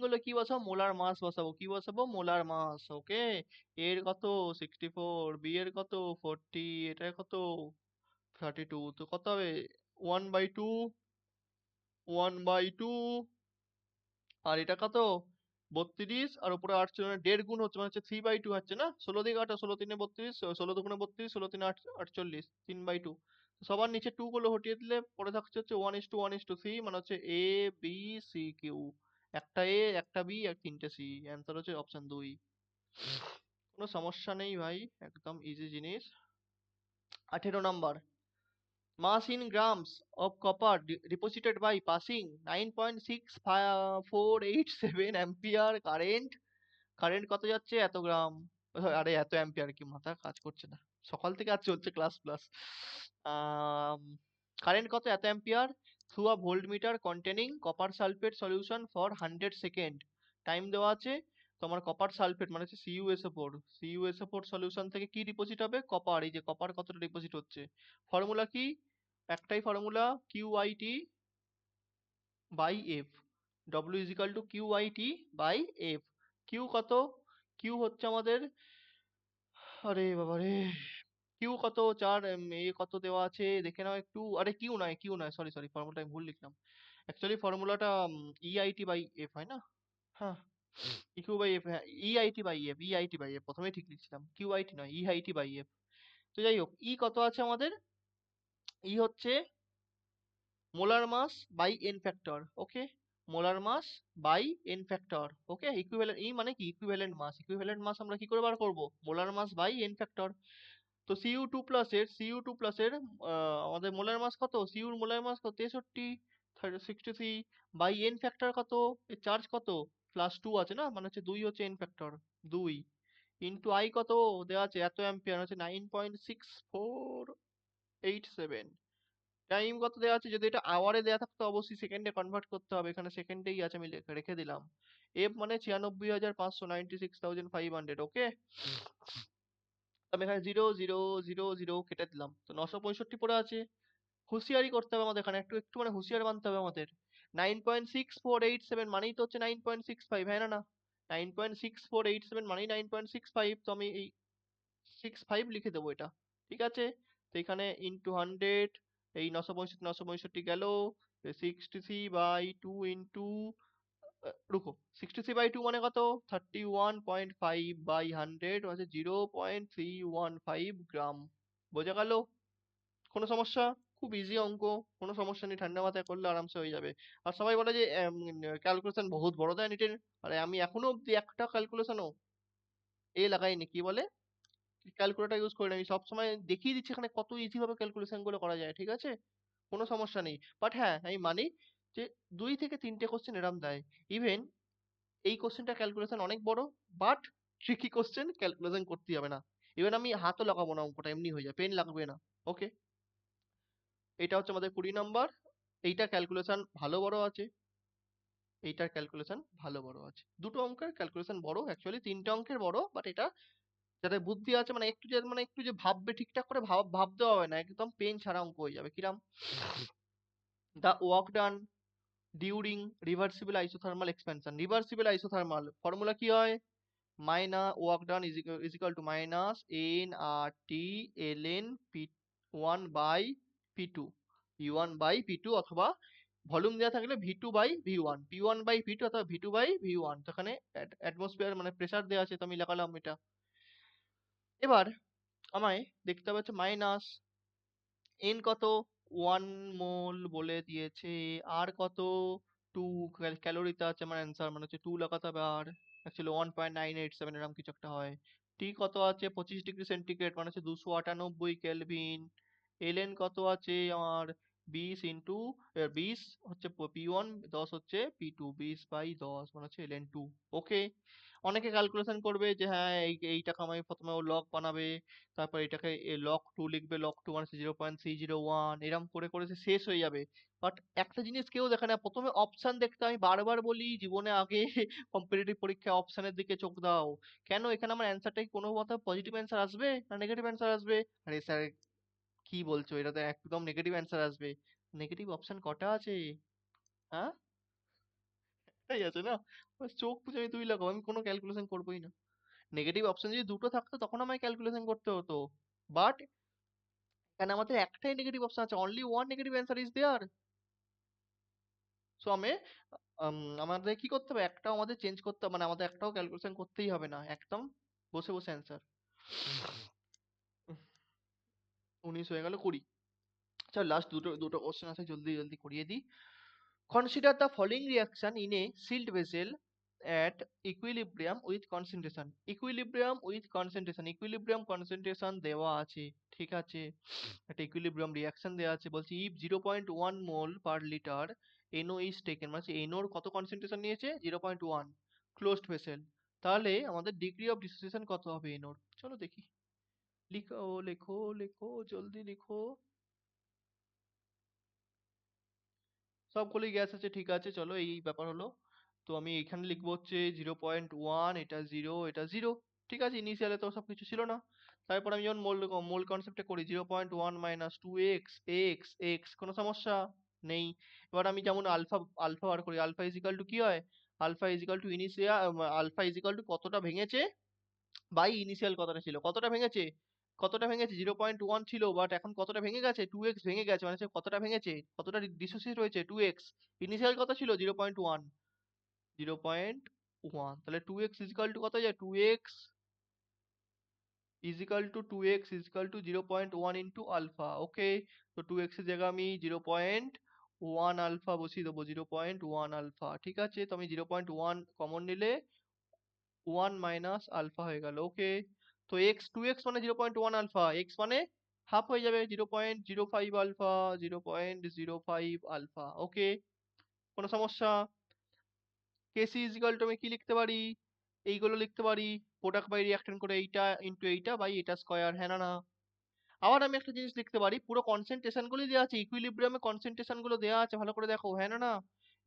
গুলো কি বসাবো, মোলার মাস বসাবো, কি বসাবো, মোলার মাস। ওকে, এর কত 64, বি এর কত 40, এটার কত 32, তো কত হবে 1/2, 1/2, আর এটা কত 32, আর উপরে 8 ছিল না, 1.5 গুণ হচ্ছে, মানে হচ্ছে 3/2 হচ্ছে না, 16 দিয়ে কাটো, 16 3 32, 16 দুগুণে 32, 16 3 48, 3/2। সবার নিচে 2 গুলো হটিয়ে দিলে পরে থাকছে হচ্ছে 1:1:3, মানে হচ্ছে এ বি সি কিউ, একটা এ, একটা বি আর তিনটে সি। অ্যান্সার হচ্ছে অপশন 2। কোনো সমস্যা নেই ভাই, একদম ইজি জিনিস। 18 number, mass in grams of copper deposited by passing 9.6487 ampere current, current কত যাচ্ছে, এত গ্রাম, আরে এত অ্যাম্পিয়ার, কি মাথা কাজ করছে না, সকাল থেকে আজ চলছে ক্লাস প্লাস। কারেন্ট কত, এত ampere, through a volt metre containing copper sulphate solution for 100 second. Time দেওয়া আছে, তোমার কপার সালফেট মানে হচ্ছে CuSO4, CuSO4 সলিউশন থেকে কি ডিপোজিট হবে, কপার, এই যে কপার কতটা ডিপোজিট হচ্ছে। ফর্মুলা কি, একটাই formula, QIT by F, W is equal to QIT by F. Q কত, কিউ হচ্ছে আমাদের, আরে বাবা রে, কিউ কত 4, এ কত দেওয়া আছে দেখে নাও একটু, আরে কিউ নয়, সরি সরি, ফর্মুলাটা আমি ভুল লিখলাম। অ্যাকচুয়ালি ফর্মুলাটা EIT বাই এফ হয় না, হ্যাঁ, ইকিউ বাই এফ, হ্যাঁ, EIT বাই এফ, প্রথমেই ঠিক লিখছিলাম, QIT নয়, EIT বাই এফ। তো যাই হোক, ই কত আছে আমাদের, ই হচ্ছে molar mass by N factor. Okay, molar mass by N factor. Okay, equivalent, E মানে কি, ইকুইভ্যালেন্ট মাস আমরা কি করে বার করব, molar mass by N factor. তো সিইউ টু প্লাসের আমাদের মোলার মাস কত, সিইউর মোলার মাস কত 63, 63 বাই এন ফ্যাক্টর কত, এর চার্জ কত, +2 আছে না, মানে হচ্ছে 2 হচ্ছে এন ফ্যাক্টর, 2 ইন্টু আই কত দেওয়া আছে, এত অ্যাম্পিয়ার হচ্ছে 9.6487। টাইম কত দেওয়া আছে, যদি এটা আওয়ারে দেওয়া থাকতো অবশ্যই সেকেন্ডে কনভার্ট করতে হবে, এখানে সেকেন্ডেই আছে, আমি রেখে দিলাম। এফ মানে 96,500, 96,500। ওকে, আমি এখানে 0 0 0 0 কেটে দিলাম, তো 965 পড়ে আছে। হুঁশিয়ারি করতে হবে আমাদের এখানে, একটু একটু মানে হুঁশিয়ার বানতে হবে আমাদের। 9.6487 মানেই তো হচ্ছে 9.65, হ্যাঁ না না, 9.6487 মানেই 9.65, তো আমি এই 65 লিখে দেবো এটা, ঠিক আছে। তো এখানে ইন্টু 100, এই 965 গেল, 63/2 ইন্টু, রুকো, 63/2 মানে কত, 31.5/100 হচ্ছে 0.315 গ্রাম। বোঝা গেল, কোনো সমস্যা, খুব ইজি অঙ্ক, কোনো সমস্যা নেই, ঠান্ডা মাথায় করলে আরামসে হয়ে যাবে। আর সবাই বলে যে ক্যালকুলেশন বহুত বড় দেয় নিটের, আরে আমি এখনো অব্দি একটা ক্যালকুলেশনও লাগাইনি, কি বলে, ক্যালকুলেটর ইউজ করি না, আমি সবসময় দেখিয়ে দিচ্ছি এখানে কত ইজি ভাবে ক্যালকুলেশন গুলো করা যায়, ঠিক আছে, কোনো সমস্যা নেই। বাট হ্যাঁ, আমি মানি যে 2 থেকে 3টে কোশ্চেন এরম দেয়, ইভেন এই কোশ্চেনটা ক্যালকুলেশন অনেক বড়, বাট ট্রিকি কোশ্চেন, ক্যালকুলেশন করতে হবে না, ইভেন আমি হাতও লাগাবো না, অঙ্কটা এমনি হয়ে যায়, পেন লাগবে না। ওকে, এটা হচ্ছে আমাদের 20 নাম্বার। এইটা ক্যালকুলেশন ভালো বড় আছে, এইটার ক্যালকুলেশন ভালো বড় আছে, দুটো অঙ্কের ক্যালকুলেশন বড়, অ্যাকচুয়ালি 3টে অঙ্কের বড়, বাট এটা যাদের বুদ্ধি আছে, মানে একটু যে ভাববে ঠিকঠাক করে, ভাবতে হবে না, একদম পেন ছাড়া অঙ্ক হয়ে যাবে। কিরাম, the work done during reversible isothermal expansion, reversible isothermal formula কি হয়, work done is equal two minus nRT ln P1/P2, P1/P2, অথবা ভলিউম দেওয়া থাকলে V2/V1, P1/P2 অথবা V2/V1। তো এখানে অ্যাটমসফিয়ার মানে প্রেসার দেওয়া আছে, তো আমি লাগালাম এটা। এবার আমায় দেখতে হবে হচ্ছে মাইনাস এন কত, 1 মোল বলে দিয়েছে, আর কত 2 ক্যালোরিতে আছে আমার অ্যান্সার, মানে হচ্ছে 2 লাগাতে হবে, আর অ্যাকচুয়ালি 1.987 এরকম কিছু একটা হয়। টি কত আছে 25 ডিগ্রি সেন্টিগ্রেড, মানে হচ্ছে 298 কেলভিন। এলএন কত আছে আমার 20 × 20 হচ্ছে P1, 10 হচ্ছে P2, 20/10 মানে হচ্ছে LN2। ওকে, অনেকে ক্যালকুলেশন করবে যে হ্যাঁ এইটাকে আমি প্রথমে ও লগ বানাবে, তারপর এটাকে লগ টু লিখবে, লগ টু মানে 0.301, এরম করে করে সে শেষ হয়ে যাবে। বাট একটা জিনিস কেউ দেখে না, প্রথমে অপশন দেখতে আমি বারবার বলি জীবনে আগে কম্পিটিটিভ পরীক্ষায় অপশনের দিকে চোখ দাও। কেন, এখানে আমার অ্যান্সারটা কোনো মতো পজিটিভ অ্যান্সার আসবে না নেগেটিভ অ্যান্সার আসবে? আরে স্যার কি বলছো, এটা তো একদম নেগেটিভ অ্যান্সার আসবে। নেগেটিভ অপশন কটা আছে? হ্যাঁ, একটাই আছে না? বাস চোখ বুজে আমি 2 লাগাবো, আমি কোনো ক্যালকুলেশন করবোই না। নেগেটিভ অপশন যদি দুটো থাকতো তখন আমায় ক্যালকুলেশন করতে হতো। বাট এখানে আমাদের একটাই নেগেটিভ অপশন আছে, only one negative answer is there. So আমাদের কি করতে হবে, একটাও আমাদের চেঞ্জ করতে হবে, মানে আমাদের একটাও ক্যালকুলেশন করতেই হবে না, একদম বসে বসে অ্যান্সার। 19 হয়ে গেল, 20। চল লাস্ট দুটো দুটো কোশ্চেন আছে, জলদি জলদি করিয়ে দিই। Consider the following reaction in a sealed vessel at equilibrium with concentration. Equilibrium with concentration. Equilibrium concentration দেওয়া আছে, ঠিক আছে? একটা equilibrium reaction দেওয়া আছে, বলছি if 0.1 mole per liter NO is taken, মানে NO এর কত concentration নিয়েছে? 0.1, closed vessel। তাহলে আমাদের degree of dissociation কত হবে NO এর? চলো দেখি। লিখো লেখো লেখো, জলদি লিখো। সবগুলোই গ্যাস আছে, ঠিক আছে, চলো এই ব্যাপার হলো। তো আমি এখানে লিখবো হচ্ছে 0.1, এটা 0, এটা 0। ঠিক আছে, ইনিশিয়ালে তো সবকিছু ছিল না। তারপর আমি যখন মোল মোল কনসেপ্টে করি 0.1 মাইনাস 2x এক্স এক্স, কোনো সমস্যা নেই। এবার আমি যেমন আলফা আলফা বার করি, আলফা ইজিক্যাল টু কি হয়? Alpha is equal to alpha is equal to কতটা ভেঙেছে বাই ইনিশিয়াল কতটা ছিল, কতটা ভেঙেছে, কতটা ভেঙেছে? 0.1 ছিল, বাট এখন কতটা ভেঙে গেছে? 2x ভেঙে গেছে, মানে সে কতটা ভেঙেছে, কতটা ডিসোসিয়েট হয়েছে? 2x। ইনিশিয়াল কত ছিল? 0.1। 0.1, তাহলে 2x ইজিক্যাল টু কত যায়? 2x is equal to 2x is equal to 0.1 into alpha. Okay, তো 2x এর জায়গায় আমি 0.1 আলফা বসিয়ে দেবো, 0.1 আলফা, ঠিক আছে? তো আমি 0.1 কমন নিলে 1 মাইনাস আলফা হয়ে গেল। ওকে, তো এক্স 2x মানে 0.1 আলফা, এক্স মানে হাফ হয়ে যাবে, 0.05 আলফা, 0.05 আলফা। ওকে, কোনো সমস্যা? কেসি ইজিক্যাল টু আমি কি লিখতে পারি? এইগুলো লিখতে পারি, প্রোডাক্ট বাই রিঅ্যাকশন করে এইটা ইন্টু এইটা বাই এটা স্কয়ার, হ্যাঁ না না? আবার আমি একটা জিনিস লিখতে পারি, পুরো কনসেন্ট্রেশন গুলি দেওয়া আছে, ইকুইলিব্রিয়ামে কনসেন্ট্রেশন গুলো দেওয়া আছে, ভালো করে দেখো, হ্যাঁ না না?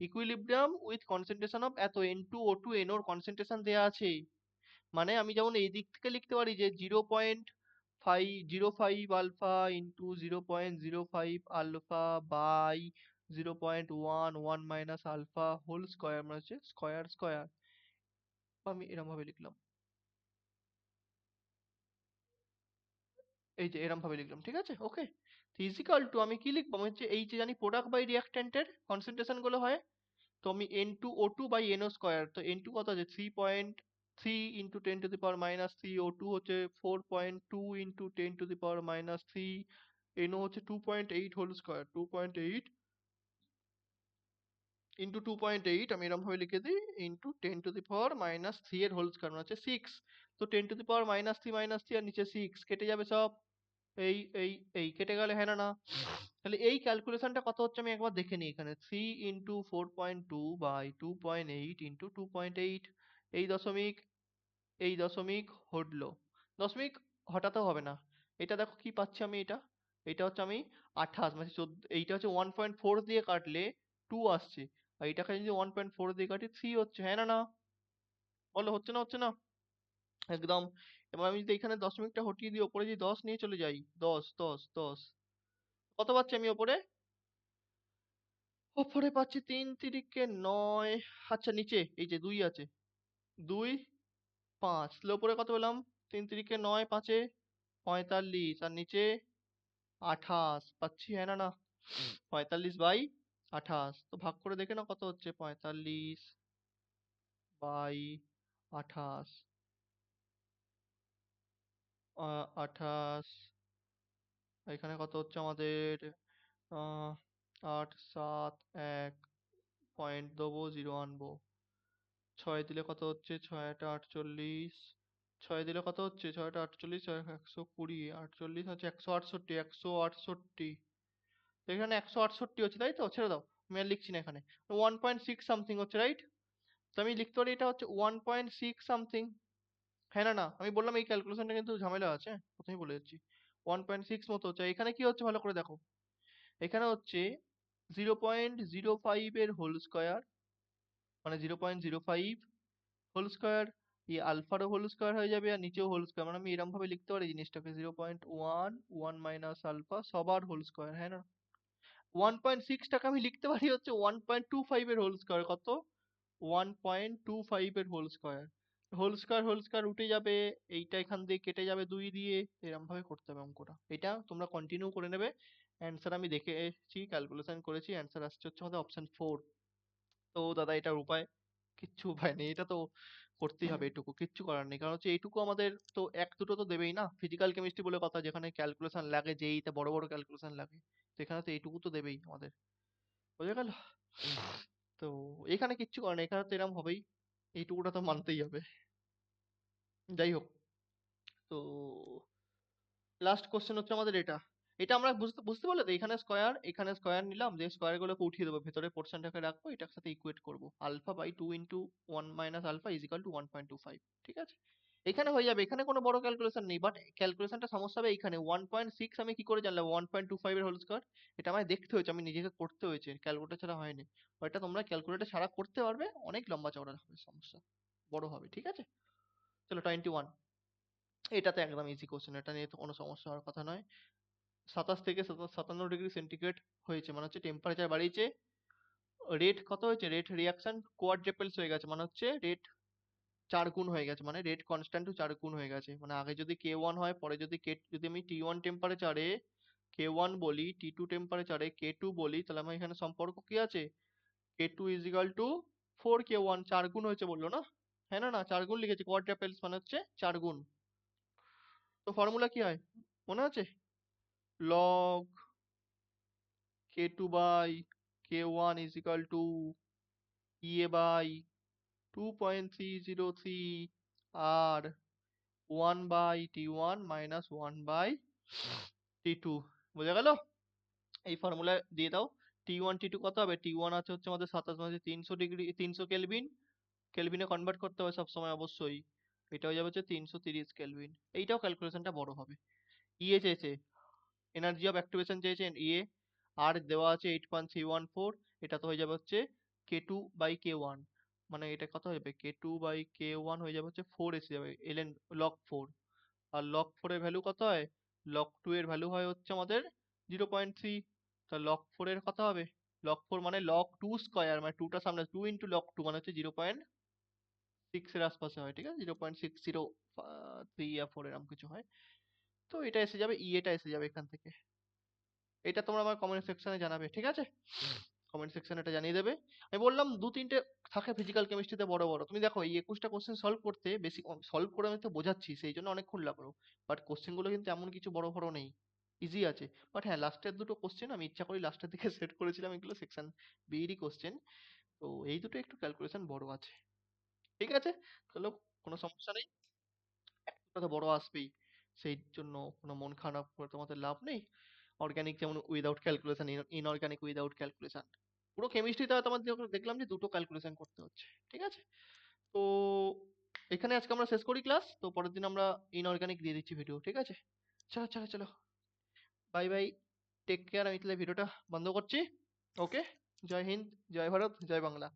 ইকুইলিব্রিয়াম উইথ কনসেন্ট্রেশন অফ এত N2O2 NO কনসেন্ট্রেশন দেওয়া আছে। মানে আমি যেমন এই দিক থেকে লিখতে পারি যে 0.505 alpha into 0.05 alpha by 0.11 minus alpha whole square, মানে হচ্ছে স্কয়ার স্কয়ার। আমি এরম ভাবে লিখলাম, এই যে এরম ভাবে লিখলাম, ঠিক আছে? ওকে, ফিজিক্যাল টু আমি কি লিখবো? আমি হচ্ছে এই যে জানি প্রোডাক্ট বাই রিঅ্যাকট্যান্টের কনসেন্ট্রেশন গুলো হয়, তো আমি N2O2 বাই NO স্কয়ার, তো N2 কত আছে? 3.3 into 10 two the power minus 3, O2 হচ্ছে 4.2 into 10 two the power minus 3, NO হচ্ছে 2.8 হোল স্কয়ার, 2.8 ইন্টু 2.8, আমি এরকম ভাবে লিখে দিই, into 10 two the power minus 3 এর হোল স্কয়ার, মানে হচ্ছে 6। তো 10 টু দি পাওয়ার মাইনাস 3 আর নিচে 6 কেটে যাবে সব, এই এই এই কেটে গেলে, হ্যাঁ না না? তাহলে এই ক্যালকুলেশনটা কত হচ্ছে আমি একবার দেখে নিই এখানে, 3 ইন্টু 4.2 বাই 2.8 ইন্টু 2.8, এই দশমিক এই দশমিক হটলো, দশমিক হটাতেও হবে না। এটা দেখো কি পাচ্ছি আমি, এটা এটা হচ্ছে আমি 28, মানে 14, এইটা হচ্ছে 1.4 দিয়ে কাটলে 2 আসছে, আর এটাকে যদি 1.4 দিয়ে কাটি 3 হচ্ছে, হ্যাঁ না না? বলো হচ্ছে না, হচ্ছে না? একদম। এবার আমি যদি এখানে দশমিকটা হটিয়ে দিই, ওপরে যদি 10 নিয়ে চলে যাই, 10 10 10, কত পাচ্ছি আমি ওপরে? ওপরে পাচ্ছি 3 তিরিকে 9। আচ্ছা নিচে এই যে 2 আছে, 2 5, তাহলে ওপরে কত পেলাম? 3 তিরিকে 9, 5 এ 45, আর নিচে 28 পাচ্ছি, হ্যাঁ না না? 45 বাই 28, তো ভাগ করে দেখে না কত হচ্ছে, 45 বাই 28, 28, এখানে কত হচ্ছে আমাদের? 8 7 1, পয়েন্ট দেবো, 0 আনবো, 6 দিলে কত হচ্ছে? 6 এটা 48, 6 দিলে কত হচ্ছে? 6 টা 48, 120, 48 হচ্ছে 168, 168, এখানে 168 হচ্ছে, তাই তো? ছেড়ে দাও, আমি আর লিখছি না এখানে। 1.6 সামথিং হচ্ছে, রাইট? তো আমি লিখতে পারি এটা হচ্ছে 1.6 সামথিং। হ্যাঁ না না, আমি বললাম এই ক্যালকুলেশনটা কিন্তু ঝামেলা আছে, প্রথমেই বলে যাচ্ছি। 1.6 মতো হচ্ছে, এখানে কি হচ্ছে ভালো করে দেখো। এখানে হচ্ছে 0.05 এর হোল স্কোয়ার, মানে 0.05 হোল স্কোয়ার, এই আলফারও হোল স্কোয়ার হয়ে যাবে আর নিচেও হোল স্কোয়ার, মানে আমি এরকম ভাবে লিখতে পারি জিনিসটাকে 0.1 মাইনাস আলফা সবার হোল স্কোয়ার, হ্যাঁ না। 1.6টাকে আমি লিখতে পারি হচ্ছে 1.25 এর হোল স্কোয়ার, কত, 1.25 এর হোল স্কোয়ার। হোল স্কোয়ার উঠে যাবে, এইটা এখান দিয়ে কেটে যাবে 2 দিয়ে, এরকম ভাবে করতে হবে অঙ্কটা। এটা তোমরা কন্টিনিউ করে নেবে। অ্যান্সার আমি দেখেছি, ক্যালকুলেশন করেছি, অ্যান্সার আসছে হচ্ছে আমাদের অপশন 4। তো দাদা এটার উপায়, কিচ্ছু উপায় নেই, এটা তো করতেই হবে, এটুকু কিচ্ছু করার নেই, কারণ হচ্ছে এইটুকু আমাদের তো এক দুটো তো দেবেই না, ফিজিক্যাল কেমিস্ট্রি বলে কথা, যেখানে ক্যালকুলেশন লাগে, যেইতে বড় বড় ক্যালকুলেশন লাগে, তো এখানে তো এইটুকু তো দেবেই আমাদের, বুঝে গেল। তো এখানে কিচ্ছু করার নেই, এখানে তো এরকম হবেই, এইটুকুটা তো মানতেই হবে। যাই হোক, তো লাস্ট কোশ্চেন হচ্ছে আমাদের এটা। এটা আমরা বুঝতে বুঝতে পারলে তো, এখানে স্কোয়ার নিলাম, যে স্কোয়ার গুলোকে উঠিয়ে দেবো, ভেতরে পোর্শনটাকে রাখবো, এটার সাথে ইকুয়েট করবো, alpha by 2 into 1 minus alpha is equal to 1.25, ঠিক আছে। এখানে হয়ে যাবে, এখানে কোনো বড় ক্যালকুলেশন নেই, বাট ক্যালকুলেশনটা সমস্যা হবে এইখানে। 1.6 আমি কি করে জানলাম 1.25 এর হোল স্কোয়ার, এটা আমায় দেখতে হয়েছে, আমি নিজেকে করতে হয়েছে, ক্যালকুলেটর ছাড়া হয়নি। ওইটা তোমরা ক্যালকুলেটর ছাড়া করতে পারবে, অনেক লম্বা চওড়া হবে সমস্যা, বড় হবে, ঠিক আছে। চলো 21, এটাতে একদম ইজি কোশ্চেন, এটা নিয়ে তো কোনো সমস্যা হওয়ার কথা নয়। 27 থেকে 57 ডিগ্রি সেন্টিগ্রেড হয়েছে, মানে হচ্ছে টেম্পারেচার বাড়িয়েছে, রেট কত হয়েছে, রেট রিয়াকশন কোয়াড্রেপলস হয়ে গেছে, মানে হচ্ছে রেট 4 গুণ হয়ে গেছে, মানে রেট কনস্ট্যান্ট 4 গুণ হয়ে গেছে, মানে আগে যদি K1 হয়, পরে যদি যদি আমি T1 টেম্পারেচারে K1 বলি, T2 টেম্পারেচারে K2 বলি, তাহলে আমার এখানে সম্পর্ক কি আছে, K2 is equal two 4K1, 4 গুণ হয়েছে বললো না, হ্যাঁ না না, 4 গুণ লিখেছি, কোয়াড্রেপলস মানে হচ্ছে 4 গুণ। তো ফর্মুলা কি হয় মনে আছে, log K2 by K1 is equal to EA by 2.303 R 1 by T1 minus 1 by T2, বোঝা গেল। এই ফর্মুলা দিয়ে দাও। T1 T2 কত হবে, T1 আছে হচ্ছে আমাদের 27, মানে 300 ডিগ্রি, 300 কেলভিন, কেলভিনে কনভার্ট করতে হবে সবসময় অবশ্যই, এটা হয়ে যাবে হচ্ছে 330 কেলভিন। এইটাও ক্যালকুলেশনটা বড় হবে। ইয়ে চেয়েছে, এনার্জি অফ অ্যাক্টিভেশন চেয়েছেন ইয়ে, আর দেওয়া আছে 8.314, এটা তো হয়ে যাবে হচ্ছে K2 বাই K1, মানে এটা কত হয়ে যাবে, K2 বাই K1 হয়ে যাবে হচ্ছে 4 এসে যাবে, এলএন লগ 4। আর লগ 4 এর ভ্যালু কত হয়, লগ 2 এর ভ্যালু হয় হচ্ছে আমাদের 0.3, তা লগ 4 এর কত হবে, লগ 4 মানে লগ 2 স্কোয়ার, মানে 2টা সামনে, 2 ইন্টু লগ 2 মানে হচ্ছে 0.6 এর আশপাশে হয়, ঠিক আছে, 0.603 বা 4 এরকম কিছু হয়। তো এটা এসে যাবে, এটা এসে যাবে এখান থেকে। এটা তোমরা আমার কমেন্ট সেকশনে জানাবে, ঠিক আছে, কমেন্ট সেকশনে এটা জানিয়ে দেবে। আমি বললাম 2-3টে থাকে ফিজিক্যাল কেমিস্ট্রিতে বড় বড়, তুমি দেখো এই 21টা কোশ্চেন সলভ করতে বেশি, সলভ করে আমি তো বোঝাচ্ছি সেই জন্য অনেকক্ষণ লাগলো, বাট কোশ্চেন গুলো কিন্তু এমন কিছু বড় বড় নেই, ইজি আছে। বাট হ্যাঁ, লাস্টের দুটো কোশ্চেন আমি ইচ্ছা করি লাস্টের দিকে সেট করেছিলাম, এগুলো সেকশন বিইডি কোশ্চেন, তো এই দুটো একটু ক্যালকুলেশন বড় আছে, ঠিক আছে। চলো, কোনো সমস্যা নেই, একটা তো বড় আসবেই, সেই জন্য কোনো মন খারাপ করে তোমাদের লাভ নেই। অর্গানিক যেমন without calculation, inorganic without calculation, পুরো কেমিস্ট্রিতে তোমার দেখলাম যে দুটো ক্যালকুলেশন করতে হচ্ছে, ঠিক আছে। তো এখানে আজকে আমরা শেষ করি ক্লাস, তো পরের দিন আমরা ইনঅর্গানিক দিয়ে দিচ্ছি ভিডিও, ঠিক আছে। চলো চলো চলো, বাই বাই, টেক কেয়ার, আমি তাহলে ভিডিওটা বন্ধ করছি। ওকে, জয় হিন্দ, জয় ভারত, জয় বাংলা।